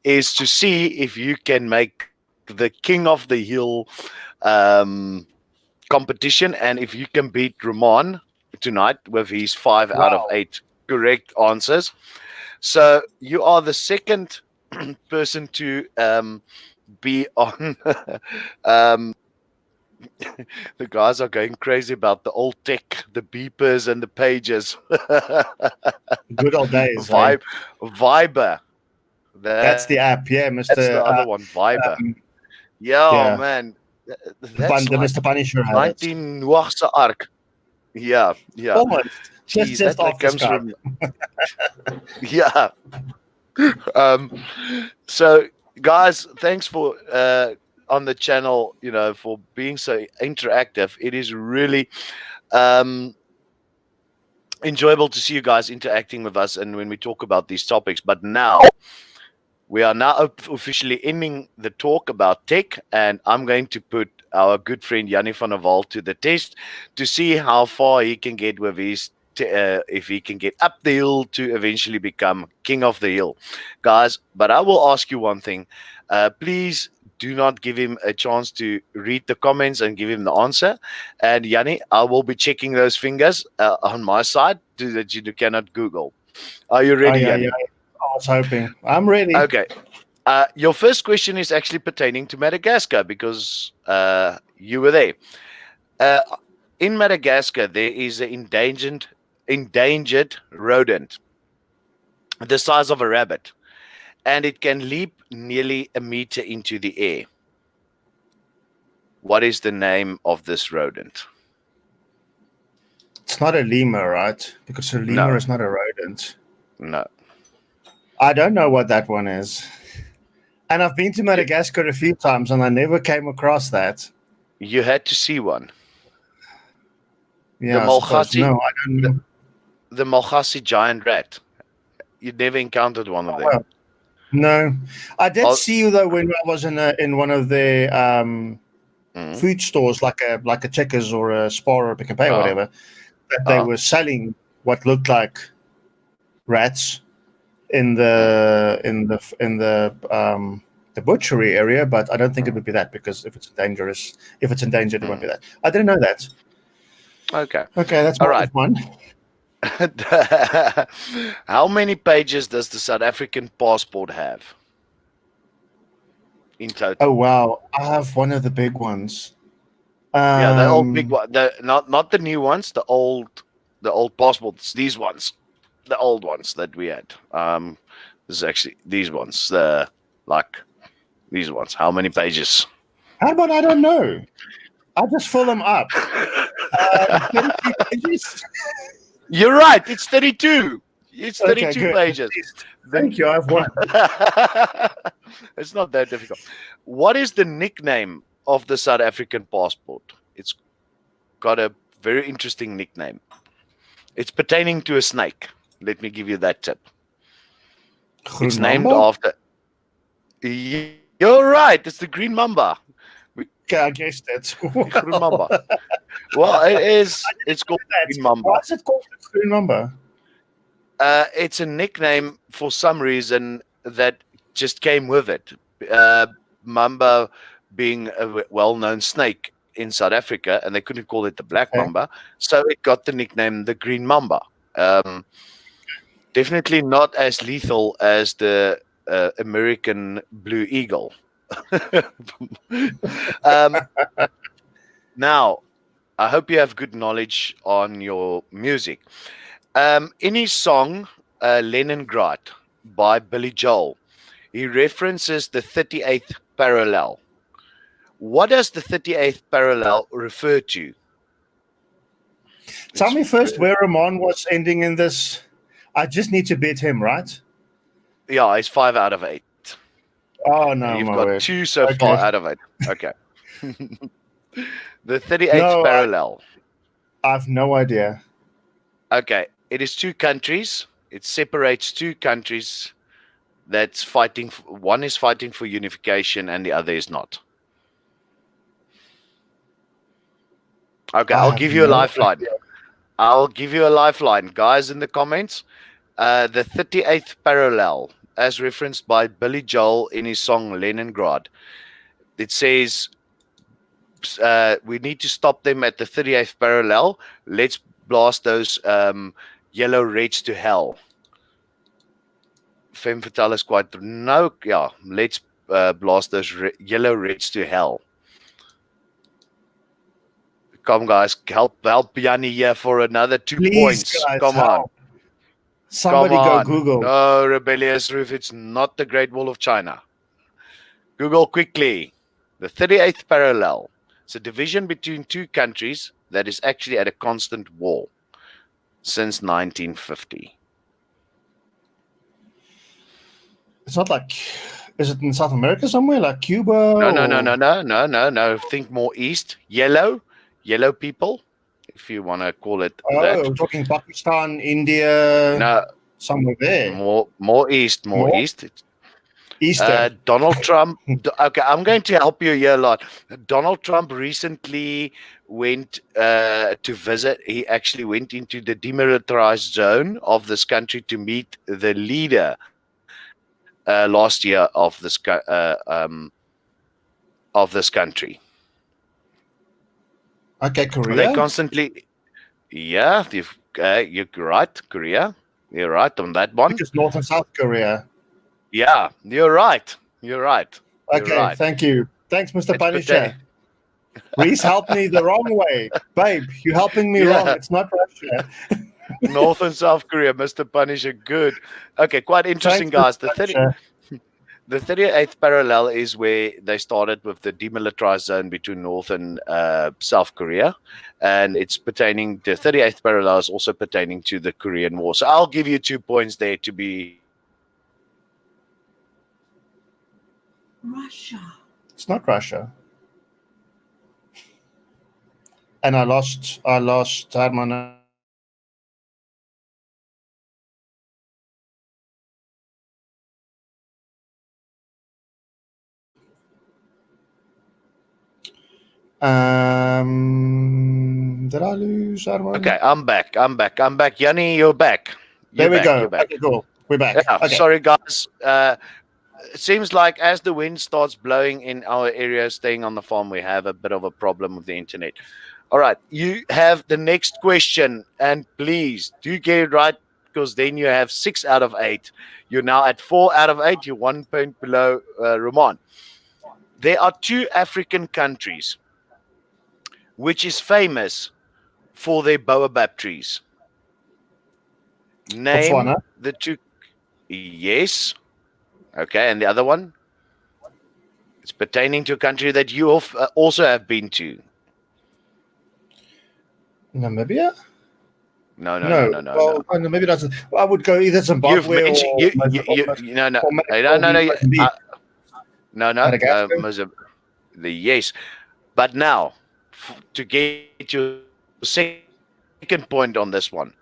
is to see if you can make the King of the Hill competition, and if you can beat Ramon tonight with his 5 out of 8 correct answers. So you are the second person to be on. The guys are going crazy about the old tech, the beepers and the pages. Good old days. Viber. That's the app, yeah, Mr. That's the other one, Viber. Yeah, man. That's Mr. Punisher. 19 Noachse Ark. Yeah, yeah. Almost. Geez, Just that off the comes Skype. from yeah. Um, so guys, thanks for on the channel, for being so interactive. It is really um enjoyable to see you guys interacting with us and when we talk about these topics. But now we are now officially ending the talk about tech, and I'm going to put our good friend Jannie van der Walt to the test to see how far he can get with his. If he can get up the hill to eventually become king of the hill, guys. But I will ask you one thing. Please do not give him a chance to read the comments and give him the answer. And Jannie, I will be checking those fingers on my side so that you cannot Google. Are you Oh, ready, yeah, yeah. Jannie? I was hoping. I'm ready. Okay. Your first question is actually pertaining to Madagascar because you were there. Uh, in Madagascar, there is an endangered rodent, the size of a rabbit, and it can leap nearly a meter into the air. What is the name of this rodent? It's not a lemur, right? Because a lemur No, is not a rodent. no. I don't know what that one is. And I've been to You, Madagascar a few times and I never came across that. you had to see one. The Yeah, I suppose. Malgasi, No, I don't the, know. the Malgasi giant rat. You never encountered one of Oh, them. well, no. I did Oh, see you though when I was in one of the mm, food stores like a Checkers or a Spar or a Pick and Pay or uh, whatever, that they uh, were selling what looked like rats mm, in the butchery area, but I don't think it would be that because if it's endangered, it won't be mm. that. I didn't know that. Okay. Okay, that's All more than right. one. How many pages does the South African passport have in Oh total? wow, I have one of the big ones. Yeah, the old big Um, one. Not the new ones, the old passports, these ones. The old ones that we had. This is actually these ones. Like these ones. How many pages? how about I don't know. I just fill them up. 33 pages. You're right, it's 32. It's Okay, 32 good. At pages. least. The Thank you. I have one. It's not that difficult. What is the nickname of the South African passport? It's got a very interesting nickname. It's pertaining to a snake. Let me give you that tip. It's Groen named Mamba. after. You're right. It's the green mamba. Okay, I guessed it. Green Wow. mamba. Well, it is. I It's didn't called know that. green Why mamba. is it called the Groen Mamba? It's a nickname for some reason that just came with it. Uh, Mamba being a well-known snake in South Africa, and they couldn't call it the black Okay. mamba, so it got the nickname the green mamba. Definitely not as lethal as the American blue eagle. um, Now, I hope you have good knowledge on your music. In his song Leningrad by Billy Joel, he references the 38th parallel. What does the 38th parallel refer to? Tell It's me first very, where Ramon was ending in this. I just need to beat him, right? yeah, it's 5 out of 8. Oh And no, you've my got word. 2 so far Okay. out of 8. Okay. The 38th No, parallel. I've no idea. Okay. It is 2 countries. It separates 2 countries that's fighting. One is fighting for unification and the other is not. Okay. I I'll have give you a no lifeline. I'll give you a lifeline. Guys in the comments, the 38th parallel, as referenced by Billy Joel in his song Leningrad, it says we need to stop them at the 38th parallel. Let's blast those yellow reds to hell. Femme fatale is quite. No, yeah, let's blast those yellow reds to hell. Come, guys, help Yanni here for another 2 Please, points. guys, Come on. help. Come Somebody go on. Google. No, rebellious roof. It's not the Great Wall of China. Google quickly. The 38th parallel. It's a division between two countries that is actually at a constant war since 1950. It's not like, is it in South America somewhere, like Cuba? No. Think more east. Yellow people, if you want to call it that. We're talking Pakistan, India, No, somewhere there. more east. Easter. Donald Trump. Okay, I'm going to help you here a lot. Donald Trump recently went to visit. He actually went into the demilitarized zone of this country to meet the leader last year of this country. Okay, Korea. They constantly, yeah, you're right, Korea. You're right on that one. Because North and South Korea. Yeah, you're right. Okay, thank you. Thanks, Mr. Punisher. Reese helped me the wrong way. Babe, you're helping me wrong. It's not Russia. North and South Korea, Mr. Punisher. Good. Okay, quite interesting, Thanks, guys. The 38th parallel is where they started with the demilitarized zone between North and South Korea. And it's pertaining, the 38th parallel is also pertaining to the Korean War. So I'll give you 2 points there to be. Russia. It's not Russia. And I lost Herman. Did I lose Herman? Okay, I'm back. Jannie, you're back. There we go. Okay, cool. We're back. Yeah, okay. Sorry, guys. It seems like as the wind starts blowing in our area, staying on the farm, we have a bit of a problem with the internet. All right, you have the next question, and please do get it right, because then you have 6 out of 8. You're now at 4 out of 8. You're 1 point below Ramon. There are 2 African countries which is famous for their baobab trees. Name Botswana. the 2. Yes. Okay, and the other one? It's pertaining to a country that you also have been to. Namibia? No. Well, maybe that's. I would go either Zimbabwe or Mozambique. Yes, but now to get your second point on this one,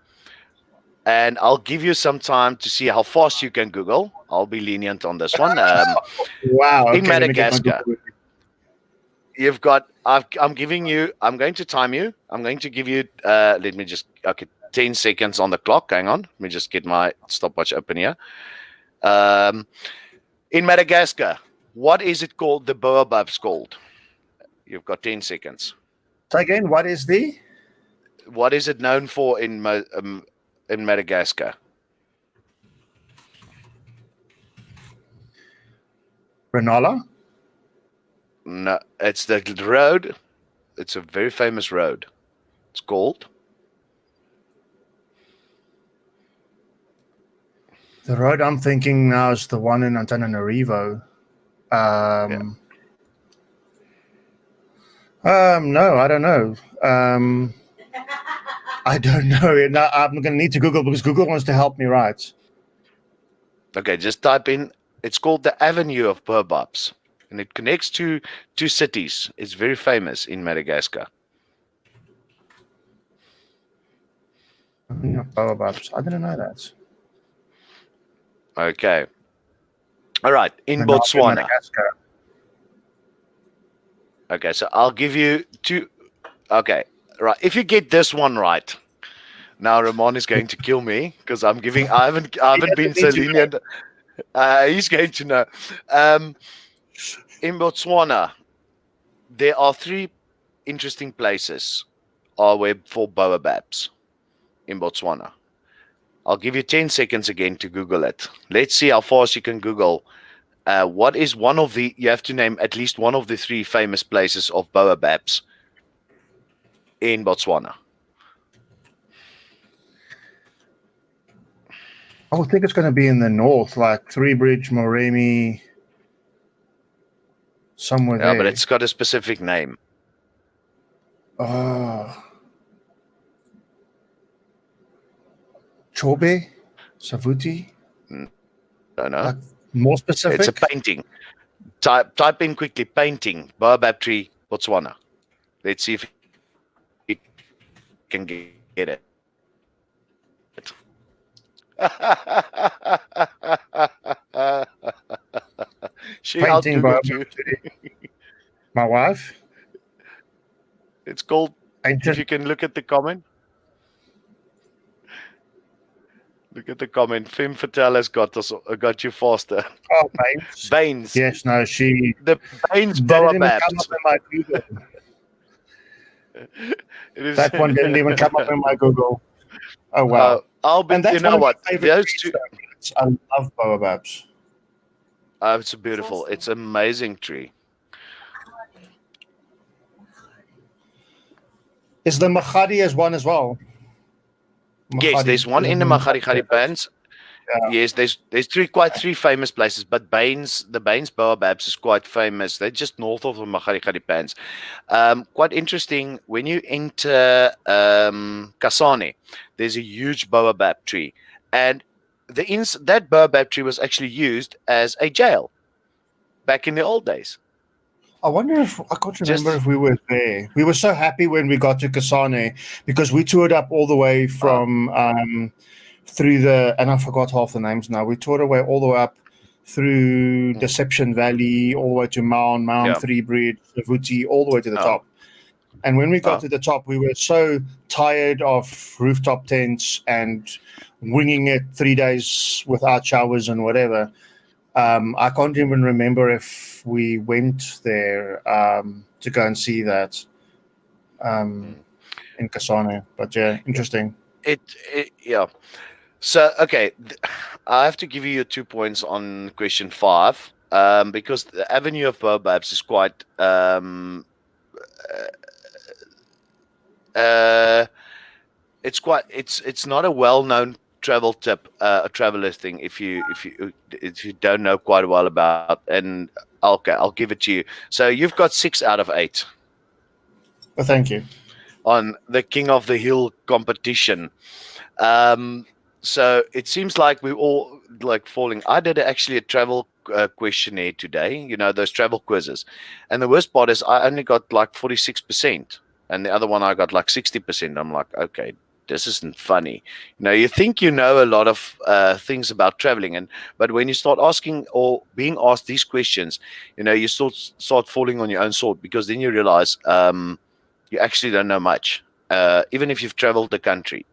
and I'll give you some time to see how fast you can Google. I'll be lenient on this one. Wow. Okay, in Madagascar, you've got. I'm giving you. I'm going to time you. I'm going to give you. Let me just. Okay, 10 seconds on the clock. Hang on. Let me just get my stopwatch open here. In Madagascar, what is it called? The baobab's called. You've got 10 seconds. So again, what is it known for in Madagascar? Granola? No, it's the road. It's a very famous road. It's called. The road I'm thinking now is the one in Antananarivo. No, I don't know. I don't know. No, I'm going to need to Google because Google wants to help me, right? Okay, just type in. It's called the Avenue of Baobabs, and it connects to 2 cities. It's very famous in Madagascar. Baobabs. I didn't know that. Okay. All right. In Botswana. Okay, so I'll give you 2. Okay, right. If you get this one right, now Ramon is going to kill me because I haven't been so lenient. He's going to know. In Botswana, there are 3 interesting places for baobabs in Botswana. I'll give you 10 seconds again to Google it. Let's see how fast you can Google. What is one of the? You have to name at least one of the 3 famous places of baobabs in Botswana. I would think it's going to be in the north, like Three Bridge, Moremi, somewhere there. Yeah, but it's got a specific name. Uh, Chobe, Savuti, No, no. like more It's a specific. painting. Type in quickly painting baobab tree Botswana. Let's see if you can get it. She out Painting Googled baobab you. tree. My wife, It's called. If ancient. you can look at the comment, look at the comment. Femme Fatale has got you faster. Oh, Baines. Baines, Yes, no, she. the Baines That didn't even come up baobabs. in my Google. It is. That one didn't even come up in my Google. Oh wow! I'll be. And You that's one know of what? my favorite Those trees. two. Though. I love baobabs. It's beautiful. It's an amazing tree. Is the Mahadi as one as well? Yes, Mahadi there's one is in the the Mahadi Magadi Desert. Bands. Yeah. Yes, there's three famous places, but the Baines Baobabs is quite famous. They're just north of the Magadi Bands. Quite interesting. When you enter Kasane, there's a huge baobab tree, and that baobab tree was actually used as a jail back in the old days. I wonder if I can't remember Just if we were there. We were so happy when we got to Kasane because we toured up all the way uh, from through the, and I forgot half the names now. We toured away all the way up through mm, Deception Valley, all the way to Mount yeah, Three Bridge, Savuti, all the way to the uh, top. And when we got uh, to the top, we were so tired of rooftop tents and winging it 3 days without showers and whatever. I can't even remember if we went there to go and see that um, mm. in Kasane. But yeah, interesting. Yeah. So, okay, I have to give you your 2 points on question five, because the avenue of baobabs is quite uh, it's not a well-known travel tip, a traveler thing. If you don't know quite well about, and okay, I'll give it to you. So you've got 6 out of 8 But thank you. on the King of the Hill competition. Um, so it seems like we all like falling. I did actually a travel questionnaire today. You know those travel quizzes, and the worst part is I only got like 46%, and the other one I got like 60%. I'm like, okay, this isn't funny. You think you know a lot of things about traveling, but when you start asking or being asked these questions, you start falling on your own sword, because then you realize you actually don't know much, even if you've traveled the country.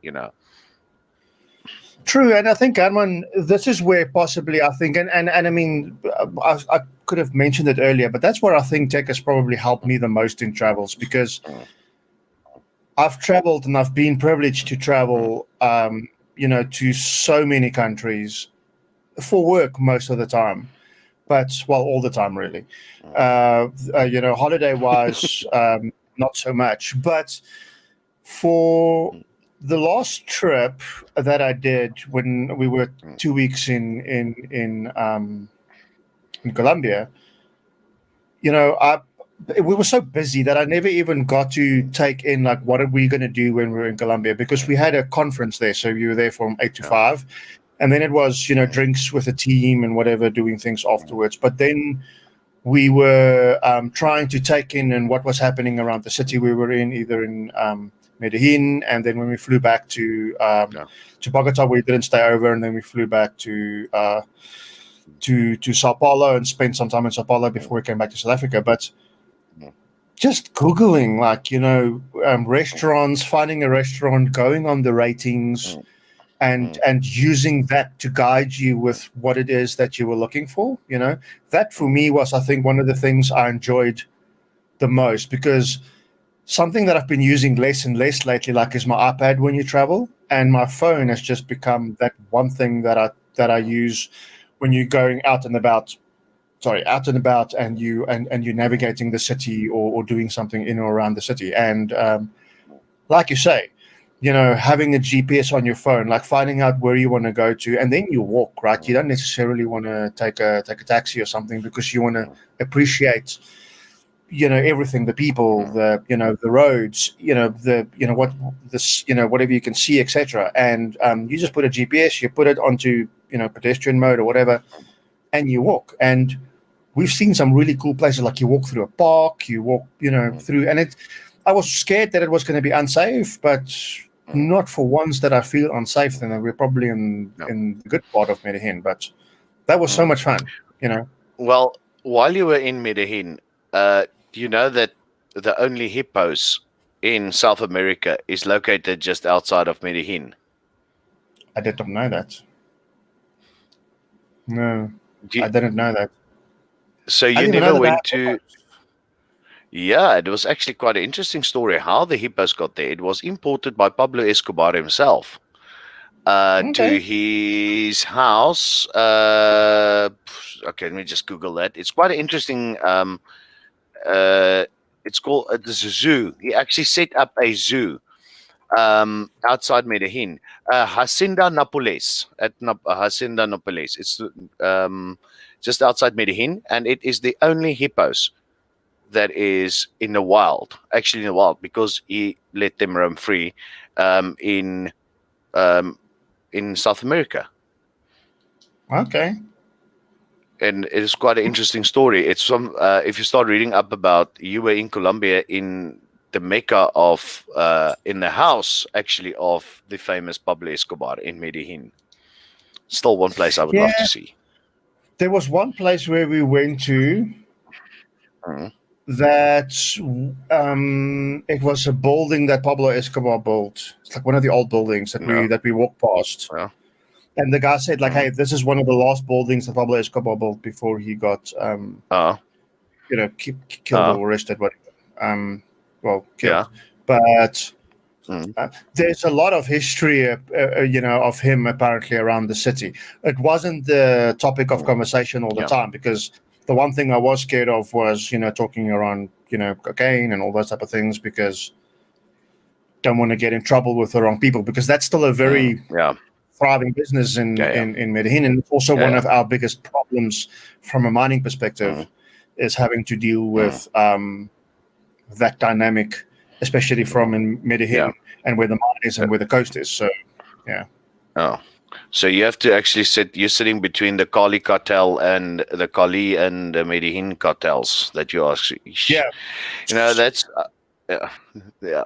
True, and I think Arman, this is where possibly I think, and I mean, I could have mentioned it earlier, but that's where I think tech has probably helped me the most in travels because Mm, I've traveled and I've been privileged to mm, travel, to so many countries for work most of the time, but well, all the time really. mm, Holiday wise, not so much, but for mm, the last trip that I did when we were mm. 2 weeks in Colombia, I we were so busy that I never even got to take in like what are we going to do when we were in Colombia because we had a conference there, so you were there from 8 to 5, and then it was Mm, drinks with the team and whatever, doing things mm, afterwards. But then we were trying to take in and what was happening around the city we were in, either in Medellin, and then when we flew back yeah, to Bogota, we didn't stay over, and then we flew back to Sao Paulo and spent some time in Sao Paulo mm, before we came back to South Africa. But mm, just googling, like restaurants, finding a restaurant, going on the ratings, mm, and mm, and using that to guide you with what it is that you were looking for. That for mm, me was, I think, one of the things I enjoyed the most because something that I've been using less and less lately, like, is my iPad when you travel, and my phone has just become that one thing that I mm, use when you're going out and about. Sorry, out and about, and you're mm, navigating the city or doing something in or around the city, and mm, like you say, having a GPS on your phone, like finding out where you want to go to, and then you walk, right? You mm, don't necessarily want to take a taxi or something because you want to mm. appreciate everything, the people, the roads, what this, whatever you can see, etc. And you just put a GPS, you put it onto pedestrian mode or whatever, and you walk. And we've seen some really cool places, like you walk through a park, you walk through, and I was scared that it was going to be unsafe, but not for once that I feel unsafe. Then we're probably in the good part of Medellin, but that was so much fun. Well, while you were in Medellin, do you know that the only hippos in South America is located just outside of Medellin? I did not know that. No, Do you- I didn't know that. so I you didn't even know never that. went to? Yeah, it was actually quite an interesting story how the hippos got there. It was imported by Pablo Escobar himself to Okay. his house. Okay, let me just Google that. It's quite an interesting. It's called the zoo. He actually set up a zoo outside Medellin, Hacienda Napoles Hacienda Napoles. It's just outside Medellin, and it is the only hippos that is in the wild, actually in the wild, because he let them roam free um, in um, in South America. Okay. And it is quite an interesting story. It's some if you start reading up about, you were in Colombia, in the Mecca of in the house actually of the famous Pablo Escobar in Medellin. Still one place I would love to Yeah, see. there was one place where we went to Mhm. that it was a building that Pablo Escobar built. It's like one of the old buildings that we Yeah, that we walked past. yeah. And the guy said, like, Mhm. hey, this is one of the last buildings that Pablo Escobar built before he got Uh, killed uh, or arrested, whatever. Killed. yeah. But Mhm. there's a lot of history, of him apparently around the city. It wasn't the topic of Mhm. conversation all the Yeah. time, because the one thing I was scared of was, talking around, cocaine and all those type of things, because don't want to get in trouble with the wrong people, because that's still a very Yeah. thriving business Yeah. Yeah. in Medellin. And it's also Yeah. one Yeah. of our biggest problems from a mining perspective, Mhm. is having to deal Mhm. with that dynamic, especially from in Yeah. Medellin and where the mine is Uh, and where the coast is. So, yeah. Oh. So you have to actually you're sitting between the Cali cartel and the Cali and the Medellin cartels that you are. Yeah. That's yeah, yeah,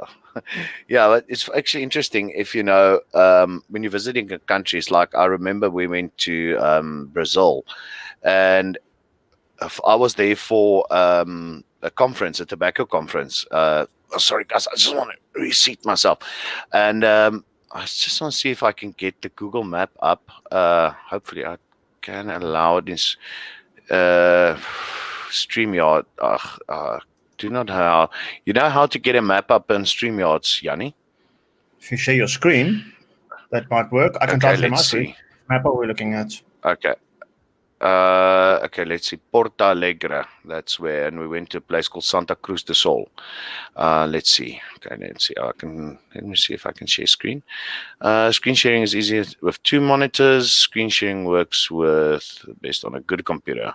yeah. But it's actually interesting if when you're visiting countries. Like I remember we went to Brazil, and I was there for a conference, a tobacco conference. Sorry, guys, I just want to reseat myself, and I just want to see if I can get the Google Map up. Hopefully, I can allow it in StreamYard. Do not know how. You know how to get a map up in StreamYards, Yanni? If you share your screen, that might work. I can try Okay, to share let's my screen. see. Map are we looking at? Okay. Okay, let's see. Porta Alegre. That's where, and we went to a place called Santa Cruz de Sol. Let's see. Okay, let's see. Let me see if I can share screen. Screen sharing is easier with two monitors. Screen sharing works based on a good computer.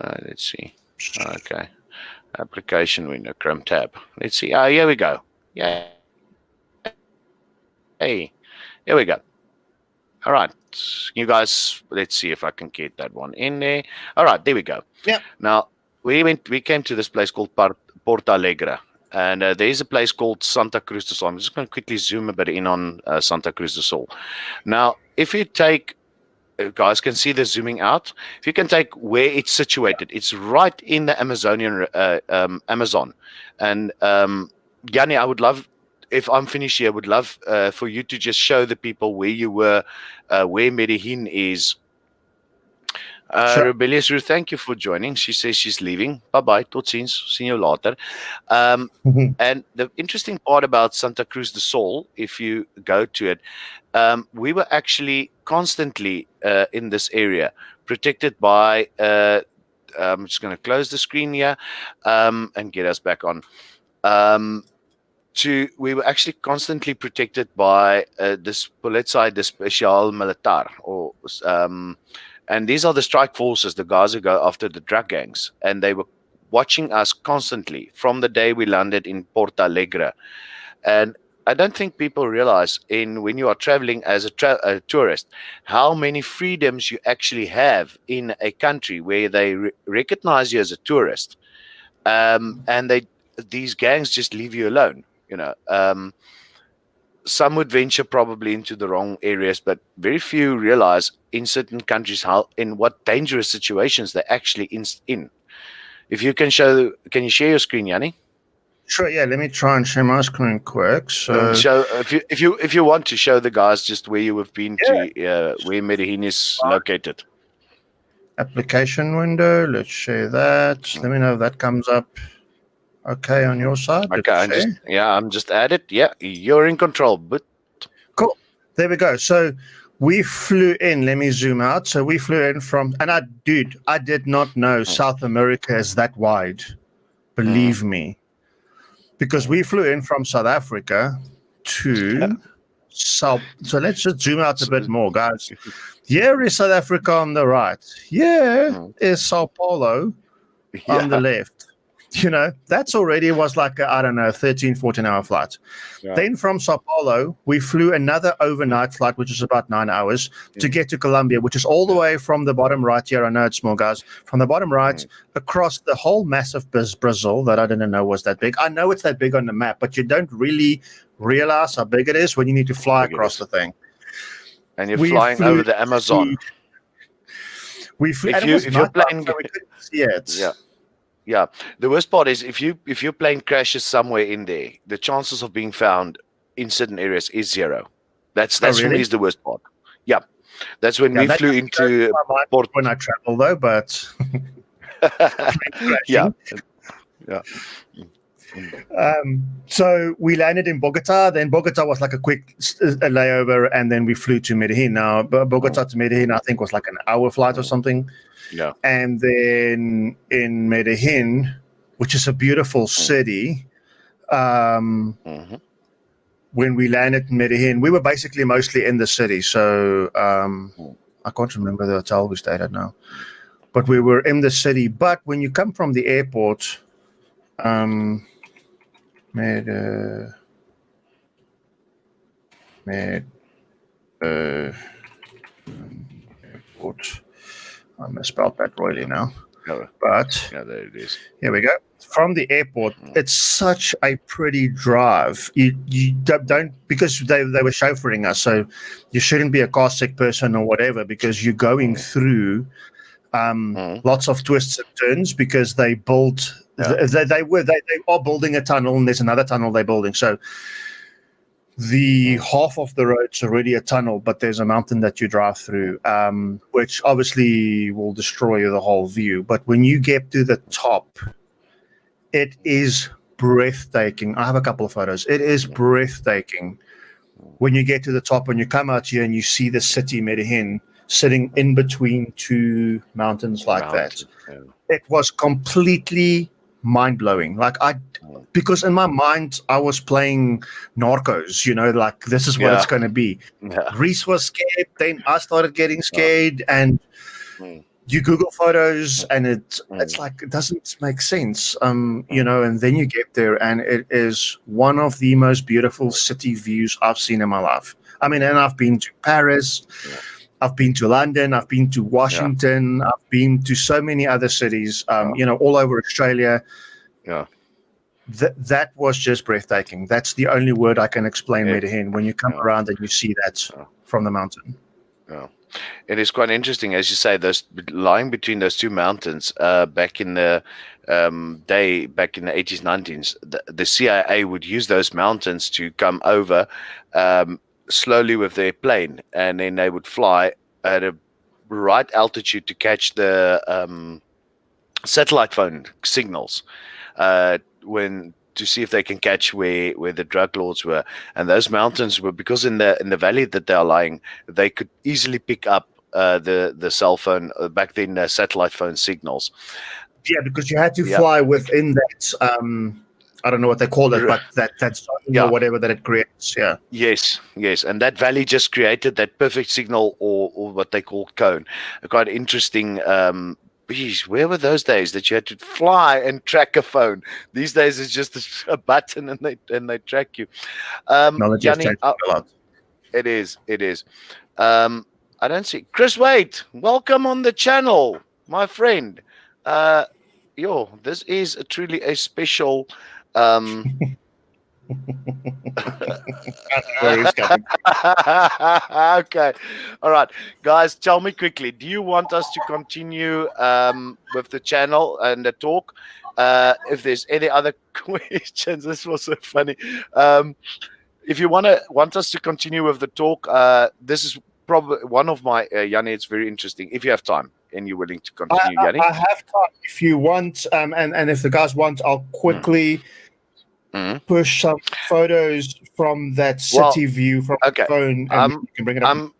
Let's see. Okay. Application window, Chrome tab. Let's see. Here we go. Yay. Here we go. All right. You guys, let's see if I can get that one in there. All right, there we go. Yeah. Now, we came to this place called Porta Alegre. And there's a place called Santa Cruz de Sol. I'm just going to quickly zoom a bit in on Santa Cruz de Sol. Now, if you take, guys can see the zooming out. If you can take where it's situated, it's right in the Amazon. And Yanni, I would love, if I'm finished here, I would love for you to just show the people where you were, where Medellin is. Sure. Rebellious Ruth, thank you for joining. She says she's leaving. Bye bye. Tot ziens. See you later. Um, and the interesting part about Santa Cruz de Sol, if you go to it, we were actually constantly in this area, protected by. I'm just going to close the screen here and get us back on. We were actually constantly protected by this Polizei de Special Militar, and these are the strike forces, the guys who go after the drug gangs, and they were watching us constantly from the day we landed in Porto Alegre. And I don't think people realize when you are traveling as a tourist, how many freedoms you actually have in a country where they recognize you as a tourist, and these gangs just leave you alone. Some would venture probably into the wrong areas, but very few realize in certain countries how in what dangerous situations they're actually in. If you can you share your screen, Yanni? Sure, yeah, let me try and share my screen quick. So, Show if you want to show the guys just where you have been yeah, to, where Medellin is located. application window, let's share that. Let me know if that comes up okay on your side. Okay, Let's share. I'm just added. Yeah, you're in control. But Cool. There we go. So we flew in. Let me zoom out. So we flew in from, and I did not know South America is that wide. Believe me. Because we flew in from South Africa to South. So let's just zoom out a bit more, guys. Here is South Africa on the right. Here is Sao Paulo on the left. That's already was like a, I don't know, 13, 14-hour flight. Yeah. Then from Sao Paulo, we flew another overnight flight, which is about 9 hours, to get to Colombia, which is all the way from the bottom right here. I know it's small, guys. From the bottom right across the whole massive Brazil that I didn't know was that big. I know it's that big on the map, but you don't really realize how big it is when you need to fly across the thing. And you're flying over the Amazon. We flew. If you're playing, so we couldn't see it. Yeah. Yeah, the worst part is if your plane crashes somewhere in there, the chances of being found in certain areas is zero. That's for me is the worst part. Yeah, that's when we flew into Port. When I travel though, but yeah. So we landed in Bogota. Then Bogota was like a quick layover, and then we flew to Medellin. Now Bogota to Medellin, I think was like an hour flight or something. Yeah. And then in Medellin, which is a beautiful city, when we landed in Medellin, we were basically mostly in the city. So I can't remember the hotel we stayed at now. But we were in the city. But when you come from the airport, airport. I misspelled that royally now. But there it is. Here we go. From the airport, it's such a pretty drive. You don't, because they were chauffeuring us, so you shouldn't be a car sick person or whatever, because you're going through lots of twists and turns, because they build they are building a tunnel, and there's another tunnel they're building. So the half of the road's already a tunnel, but there's a mountain that you drive through, which obviously will destroy the whole view. But when you get to the top, it is breathtaking. I have a couple of photos. It is breathtaking when you get to the top, and you come out here and you see the city Medellin sitting in between two mountains like that. Yeah. It was completely mind-blowing. Because in my mind I was playing Narcos, like this is what it's going to be. Reese was scared, then I started getting scared, and you Google photos and it's like it doesn't make sense, and then you get there and it is one of the most beautiful city views I've seen in my life. I mean, and I've been to Paris, I've been to London, I've been to Washington, I've been to so many other cities, all over Australia. Yeah. That was just breathtaking. That's the only word I can explain Medellin, when you come around and you see that from the mountain. Yeah. It is quite interesting, as you say, those lying between those two mountains, back in the back in the 80s, 90s, the CIA would use those mountains to come over slowly with their plane, and then they would fly at a right altitude to catch the satellite phone signals, to see if they can catch where the drug lords were. And those mountains were, because in the valley that they are lying, they could easily pick up the cell phone, back then satellite phone signals. Yeah, because you had to fly within that. I don't know what they call it, but that zone or whatever that it creates. Yeah. Yes, and that valley just created that perfect signal, or what they call cone. A quite interesting Geez, where were those days that you had to fly and track a phone? These days it's just a button and they track you. Technology has Yanni, changed a lot. it is. It is. I don't see Chris. Wait, welcome on the channel, my friend. Uh, this is truly a special. Um, Where is coming? okay, all right, guys. Tell me quickly. Do you want us to continue with the channel and the talk? If there's any other questions, this was so funny. If you want us to continue with the talk, this is probably one of my Yanni. It's very interesting. If you have time and you're willing to continue, Yanni. I have time if you want, and if the guys want, I'll quickly push some photos from that city view from the phone, and you can bring it up.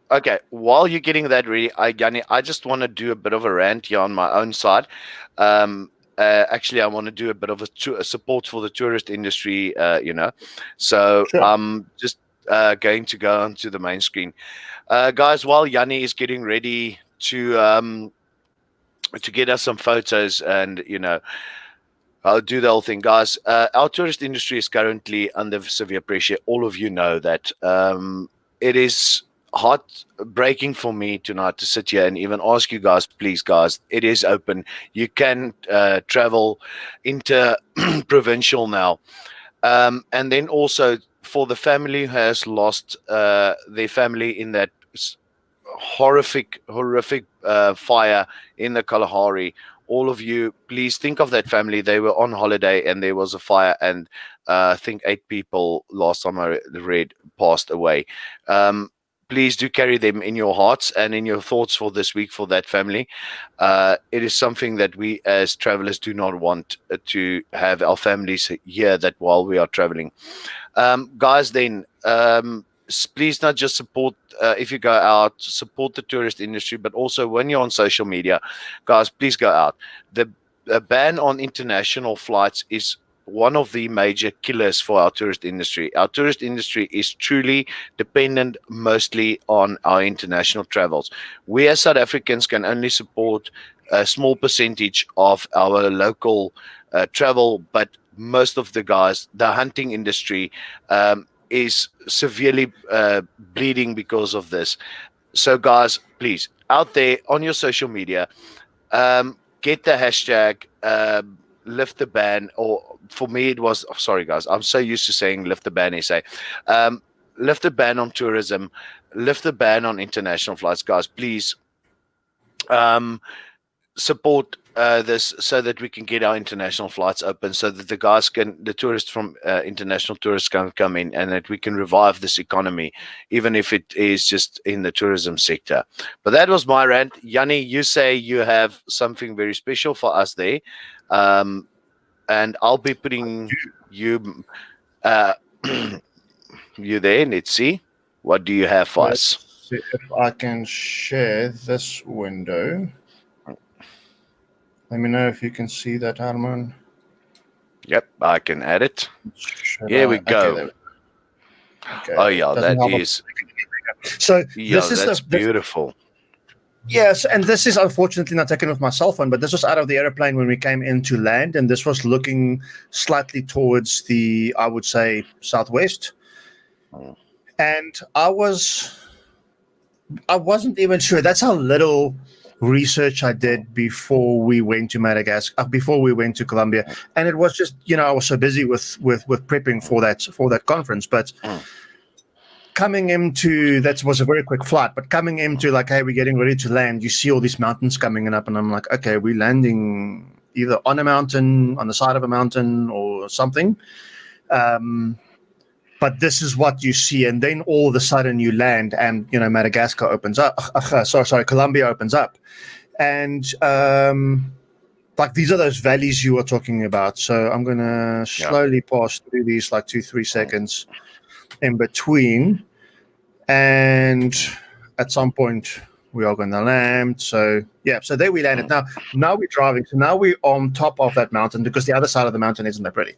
Okay, while you're getting that ready, Yanni, I just want to do a bit of a rant here on my own side. Actually, I want to do a bit of a support for the tourist industry, So Sure. I'm just going to go onto the main screen. Guys, while Yanni is getting ready to get us some photos and, I'll do the whole thing, guys. Our tourist industry is currently under severe pressure. All of you know that. It is heartbreaking for me tonight to sit here and even ask you guys, please, guys, it is open. You can travel inter-provincial now. And then also for the family who has lost their family in that horrific fire in the Kalahari, all of you, please think of that family. They were on holiday and there was a fire, and I think 8 people, last time I read, passed away. Please do carry them in your hearts and in your thoughts for this week for that family. It is something that we as travelers do not want to have our families here that while we are traveling. Guys, then, please not just support, if you go out, support the tourist industry, but also when you're on social media, guys, please go out. The ban on international flights is one of the major killers for our tourist industry. Our tourist industry is truly dependent mostly on our international travels. We as South Africans can only support a small percentage of our local travel, but most of the guys, the hunting industry, is severely bleeding because of this. So, guys, please, out there on your social media, get the hashtag lift the ban, or for me it was, sorry guys, I'm so used to saying lift the ban SA. Lift the ban on tourism, lift the ban on international flights, guys. Please support this so that we can get our international flights open, so that the tourists from international tourists can come in, and that we can revive this economy, even if it is just in the tourism sector. But that was my rant. Yanni, you say you have something very special for us there, and I'll be putting you you there. Let's see, what do you have for us? See if I can share this window. Let me know if you can see that, Harman. Yep, I can add it. Here we go. Okay, okay. Oh yeah, that is. So yeah, this is that's beautiful. Yes, and this is unfortunately not taken with my cell phone, but this was out of the airplane when we came into land, and this was looking slightly towards the, I would say, southwest. And I wasn't even sure. That's how little research I did before we went to Madagascar, before we went to Colombia, and it was just, I was so busy with prepping for that conference. But coming into, that was a very quick flight, but coming into like, hey, we're getting ready to land, you see all these mountains coming up, and I'm like, okay, we're landing either on a mountain, on the side of a mountain, or something. But this is what you see, and then all of a sudden you land, and Madagascar opens up. Sorry, Colombia opens up, and like these are those valleys you were talking about. So I'm gonna slowly pass through these, like 2-3 seconds in between, and at some point we are going to land. So so there we landed. Now we're driving. So now we're on top of that mountain, because the other side of the mountain isn't that pretty.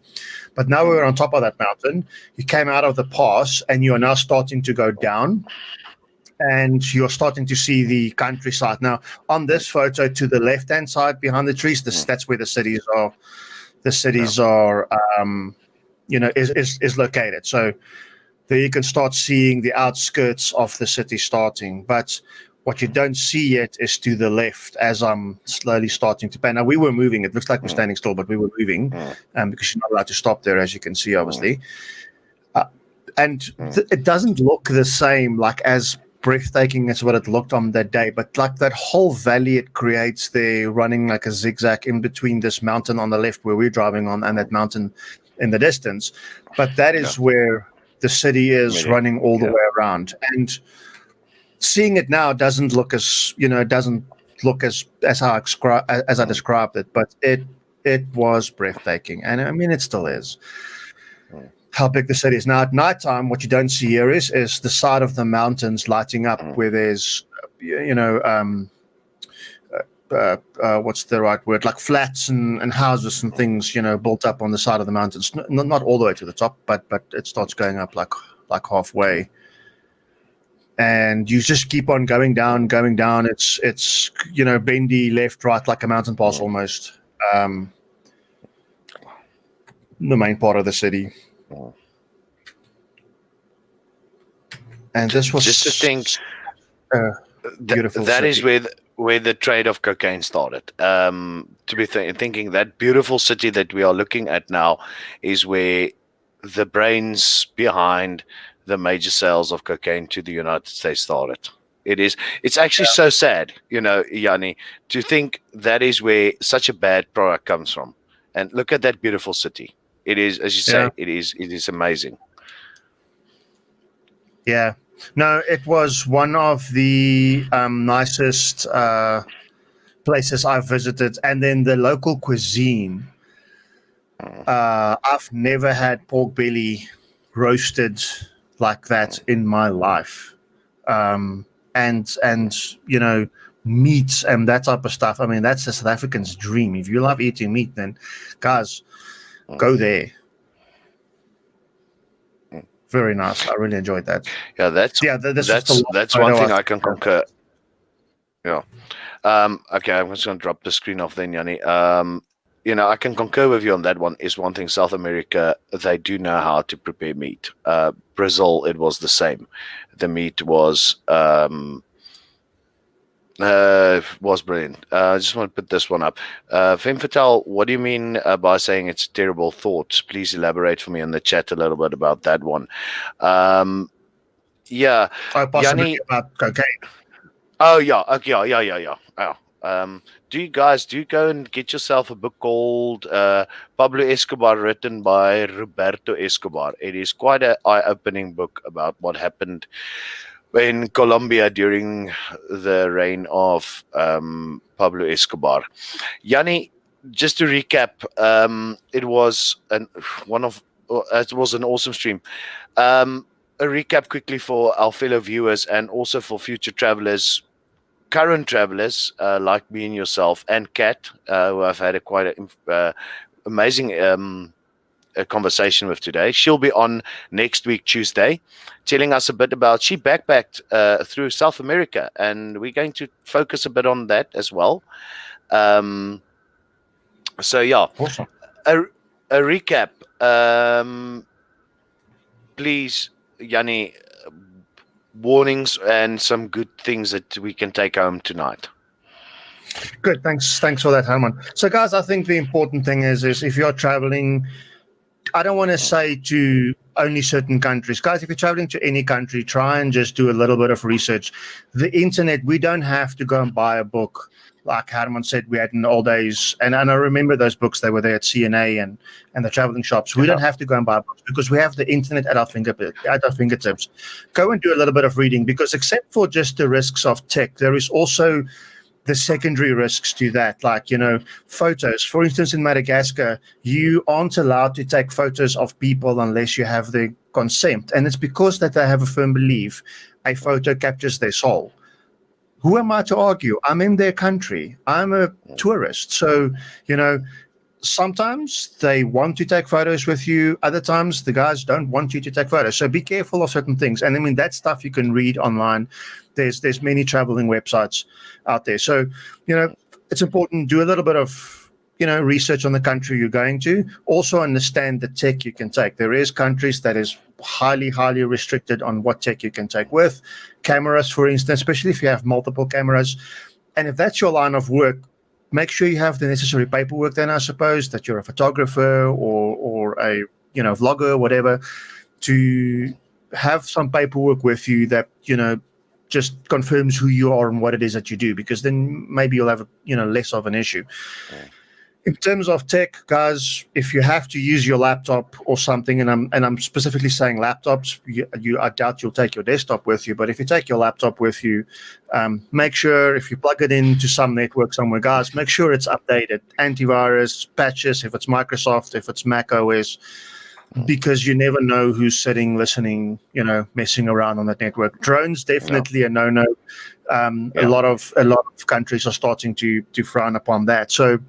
But now we're on top of that mountain. You came out of the pass, and you are now starting to go down. and you're starting to see the countryside. Now, on this photo to the left-hand side behind the trees, that's where the cities are. The cities are, is located. So there you can start seeing the outskirts of the city starting. But what you don't see yet is to the left as I'm slowly starting to pan. Now, we were moving. It looks like we're standing still, but we were moving because you're not allowed to stop there, as you can see, obviously. And it doesn't look the same, like as breathtaking as what it looked on that day, but like that whole valley it creates there, running like a zigzag in between this mountain on the left where we're driving on and that mountain in the distance. But that is where the city is running all the way around. And seeing it now doesn't look as, as I described it, but it was breathtaking. And I mean, it still is. How big the city is. Now, at nighttime, what you don't see here is the side of the mountains lighting up where there's, what's the right word? Like flats and houses and things, built up on the side of the mountains. Not all the way to the top, but it starts going up like halfway. And you just keep on going down. It's bendy left, right, like a mountain pass almost. The main part of the city. And this was just to think beautiful. That city. is where the trade of cocaine started. To be thinking that beautiful city that we are looking at now is where the brains behind the major sales of cocaine to the United States started. It's actually so sad, Jannie, to think that is where such a bad product comes from. And look at that beautiful city. It is, as you say, it is amazing. Yeah. No, it was one of the nicest places I've visited. And then the local cuisine. I've never had pork belly roasted like that in my life. And meats and that type of stuff. I mean, that's a South African's dream. If you love eating meat, then guys, go there. Very nice. I really enjoyed that. Yeah, that's one thing I can concur. Yeah. Okay, I'm just going to drop the screen off then, Jannie. I can concur with you on that one. Is one thing. South America, they do know how to prepare meat. Brazil, it was the same. The meat was brilliant. I just want to put this one up. Femme Fatale, what do you mean by saying it's a terrible thought? Please elaborate for me in the chat a little bit about that one. Yeah. Possibly about cocaine. Oh, yeah. Okay, yeah. Do you go and get yourself a book called Pablo Escobar, written by Roberto Escobar? It is quite an eye-opening book about what happened in Colombia during the reign of Pablo Escobar. Jannie, just to recap, it was an awesome stream. A recap quickly for our fellow viewers and also for future travelers, current travelers like me and yourself, and Kat, who I've had quite amazing a conversation with today. She'll be on next week, Tuesday, telling us a bit about, she backpacked through South America, and we're going to focus a bit on that as well. So yeah, awesome. A recap, please, Jannie, warnings and some good things that we can take home tonight. Good, thanks for that, Herman. So guys, I think the important thing is if you're traveling, I don't want to say to only certain countries. Guys, if you're traveling to any country, try and just do a little bit of research. The internet, we don't have to go and buy a book like Herman said we had in the old days. And I remember those books, they were there at CNA and the traveling shops. We don't have to go and buy books because we have the internet at our fingertips. Go and do a little bit of reading, because except for just the risks of tech, there is also the secondary risks to that, like, photos. For instance, in Madagascar, you aren't allowed to take photos of people unless you have their consent. And it's because that they have a firm belief a photo captures their soul. Who am I to argue? I'm in their country. I'm a tourist. So, sometimes they want to take photos with you. Other times the guys don't want you to take photos. So be careful of certain things. And I mean, that stuff you can read online. There's many traveling websites out there. So, it's important to do a little bit of, research on the country you're going to. Also understand the tech you can take. There is countries that is highly, highly restricted on what tech you can take with. Cameras, for instance, especially if you have multiple cameras. And if that's your line of work, make sure you have the necessary paperwork then, I suppose, that you're a photographer or a vlogger, whatever, to have some paperwork with you that just confirms who you are and what it is that you do, because then maybe you'll have less of an issue. In terms of tech, guys, if you have to use your laptop or something, and I'm specifically saying laptops, I doubt you'll take your desktop with you. But if you take your laptop with you, make sure if you plug it into some network somewhere, guys, make sure it's updated, antivirus patches. If it's Microsoft, if it's Mac OS, because you never know who's sitting, listening, messing around on that network. Drones definitely a no-no. A lot of countries are starting to frown upon that. So.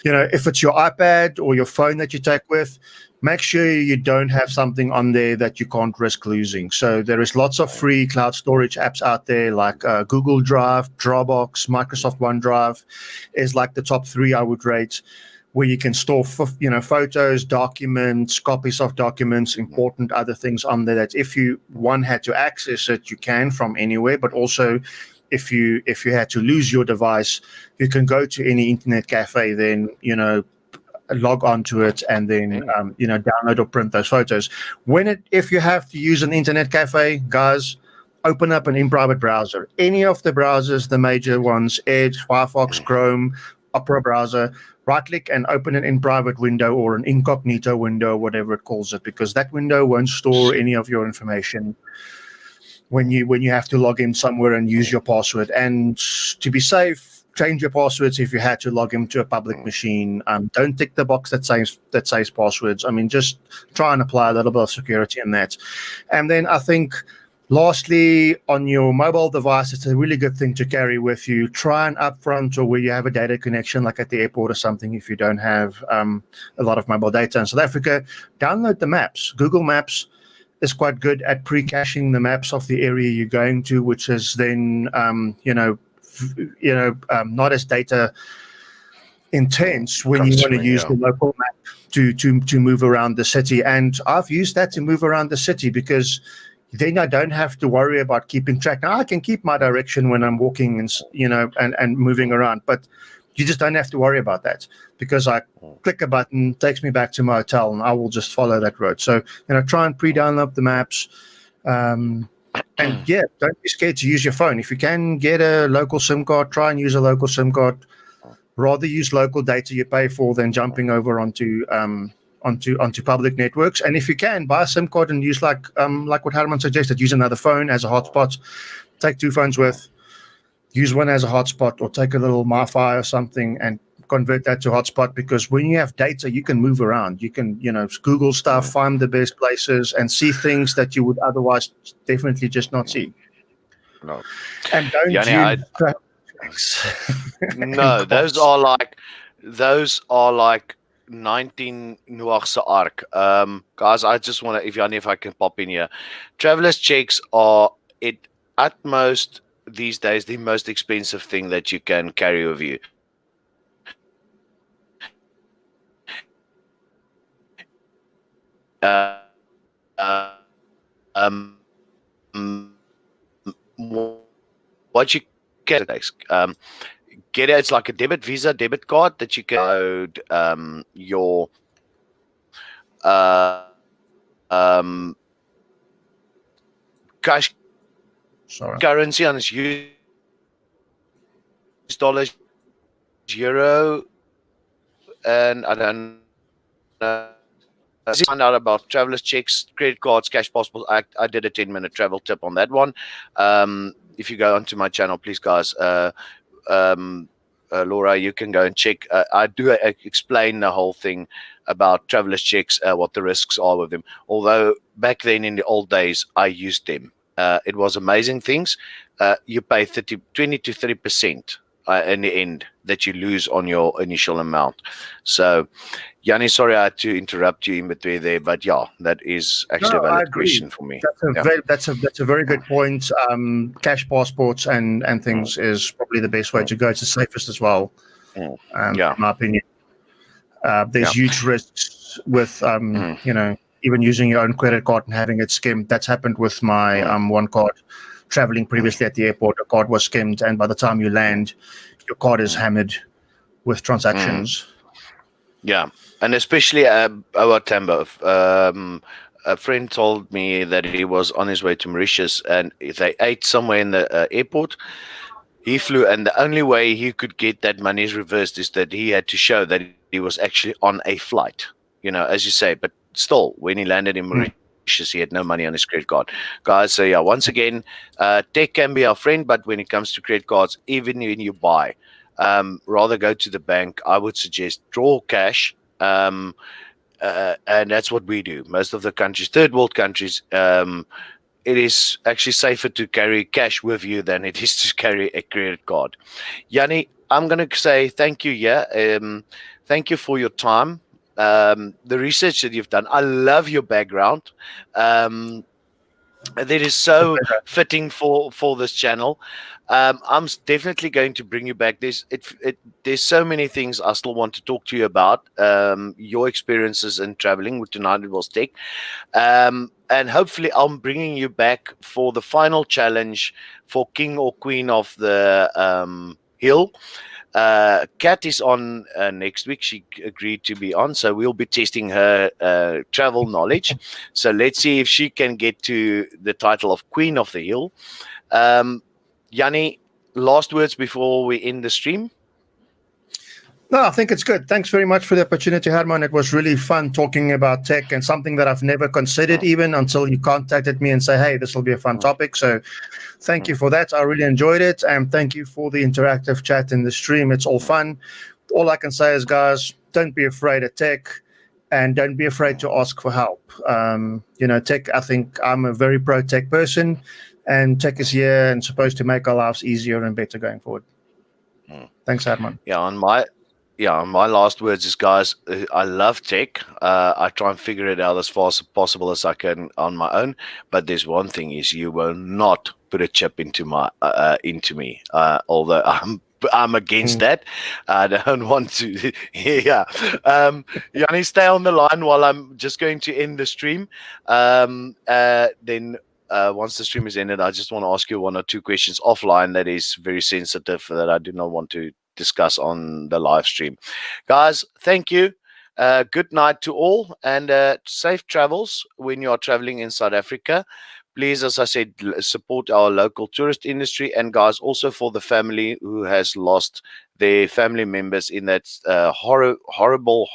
If it's your iPad or your phone that you take with, make sure you don't have something on there that you can't risk losing. So there is lots of free cloud storage apps out there, like Google Drive, Dropbox, Microsoft OneDrive is like the top 3 I would rate, where you can store photos, documents, copies of documents, important other things on there that if you had to access it, you can from anywhere. But also if you had to lose your device, you can go to any internet cafe, then log onto it, and then download or print those photos. If you have to use an internet cafe, guys, open up an in-private browser. Any of the browsers, the major ones, Edge, Firefox, Chrome, Opera browser, right-click and open an in-private window or an incognito window, whatever it calls it, because that window won't store any of your information when you have to log in somewhere and use your password. And to be safe, change your passwords if you had to log into a public machine. Don't tick the box that says passwords. I mean, just try and apply a little bit of security in that. And then I think, lastly, on your mobile device, it's a really good thing to carry with you. Try and upfront or where you have a data connection, like at the airport or something, if you don't have a lot of mobile data in South Africa, download the maps. Google Maps is quite good at pre-caching the maps of the area you're going to, which is then not as data intense when you want to use the local map to move around the city. And I've used that to move around the city, because then I don't have to worry about keeping track. Now I can keep my direction when I'm walking and moving around, but you just don't have to worry about that, because I click a button, takes me back to my hotel, and I will just follow that road. So, try and pre-download the maps. And yeah, don't be scared to use your phone. If you can get a local SIM card, try and use a local SIM card. Rather use local data you pay for than jumping over onto public networks. And if you can, buy a SIM card and use like what Herman suggested, use another phone as a hotspot. Take 2 phones with. Use one as a hotspot, or take a little Wi-Fi or something and convert that to hotspot, because when you have data, you can move around. You can, Google stuff, find the best places, and see things that you would otherwise definitely just not see. No. And don't no, those are like 19 Noach's Ark. Guys, I just want to, if I can pop in here. Traveler's checks are at most these days the most expensive thing that you can carry with you. What you get get it, it's like a Visa debit card that you can load your cash currency on its US dollars, euro, and I don't know. Find out about traveler's checks, credit cards, cash passports. I did a 10-minute travel tip on that one. If you go onto my channel, please, guys, Laura, you can go and check. I do explain the whole thing about traveler's checks, what the risks are with them. Although back then in the old days, I used them. It was amazing things. You pay 20 to 30% in the end that you lose on your initial amount. So, Jannie, sorry I had to interrupt you in between there, but yeah, that is No, actually a I valid agree. question for me. That's a Yeah. very that's a very good point. Cash passports and Mm, things is probably the best way mm, to go. It's the safest as well, mm. in Yeah. my opinion. Yeah. There's huge risks with Mm, even using your own credit card and having it skimmed. That's happened with my mm, one card traveling mm, previously at the airport. A card was skimmed, and by the time you mm, land, your card is mm, hammered with mm. transactions. Yeah, and especially our Tambo. A friend told me that he was on his way to Mauritius, and they ate somewhere in the airport. He flew, and the only way he could get that money reversed is that he had to show that he was actually on a flight. As you say, but still, when he landed in Mm. Mauritius, he had no money on his credit card. Guys, so yeah, once again, tech can be our friend, but when it comes to credit cards, even when you buy, rather go to the bank. I would suggest draw cash. And that's what we do. Most of the countries, third world countries, it is actually safer to carry cash with you than it is to carry a credit card. Jannie, I'm going to say thank you. Yeah. Thank you for your time. The research that you've done. I love your background. Um, that is It's a so pleasure. fitting for this channel. Definitely going to bring you back. There's so many things I still want to talk to you about. Your experiences in traveling with Tonight It Was Tech. And hopefully, I'm bringing you back for the final challenge for King or Queen of the Hill. Kat is on next week. She agreed to be on, so we'll be testing her travel knowledge. So let's see if she can get to the title of Queen of the Hill. Jannie, last words before we end the stream. No, I think it's good. Thanks very much for the opportunity, Herman. It was really fun talking about tech and something that I've never considered Mm, even until you contacted me and say, hey, this will be a fun mm, topic. So thank mm, you for that. I really enjoyed it. And thank you for the interactive chat in the stream. It's all fun. All I can say is, guys, don't be afraid of tech and don't be afraid mm, to ask for help. Tech, I think I'm a very pro tech person, and tech is here and supposed to make our lives easier and better going forward. mm. Thanks, Herman. Yeah, my last words is, guys, I love tech. I try and figure it out as fast as possible as I can on my own. But there's one thing: is you will not put a chip into me. Although I'm against Mm. that. I don't want to. Yeah. Yanni, stay on the line while I'm just going to end the stream. Then. Once the stream is ended, I just want to ask you one or two questions offline that is very sensitive that I do not want to discuss on the live stream. Guys, thank you. Good night to all, and safe travels when you are traveling in South Africa. Please, as I said, support our local tourist industry, and guys, also for the family who has lost their family members in that horrible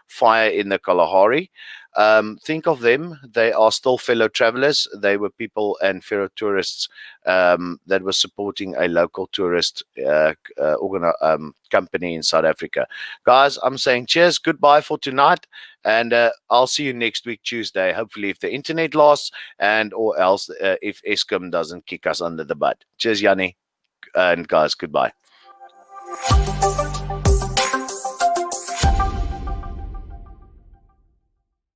fire in the Kalahari. Think of them. They are still fellow travelers. They were people and fellow tourists that were supporting a local tourist company in South Africa. Guys, I'm saying cheers, goodbye for tonight, and I'll see you next week, Tuesday. Hopefully, if the internet lasts, and or else if Eskom doesn't kick us under the butt. Cheers, Jannie, and guys, goodbye.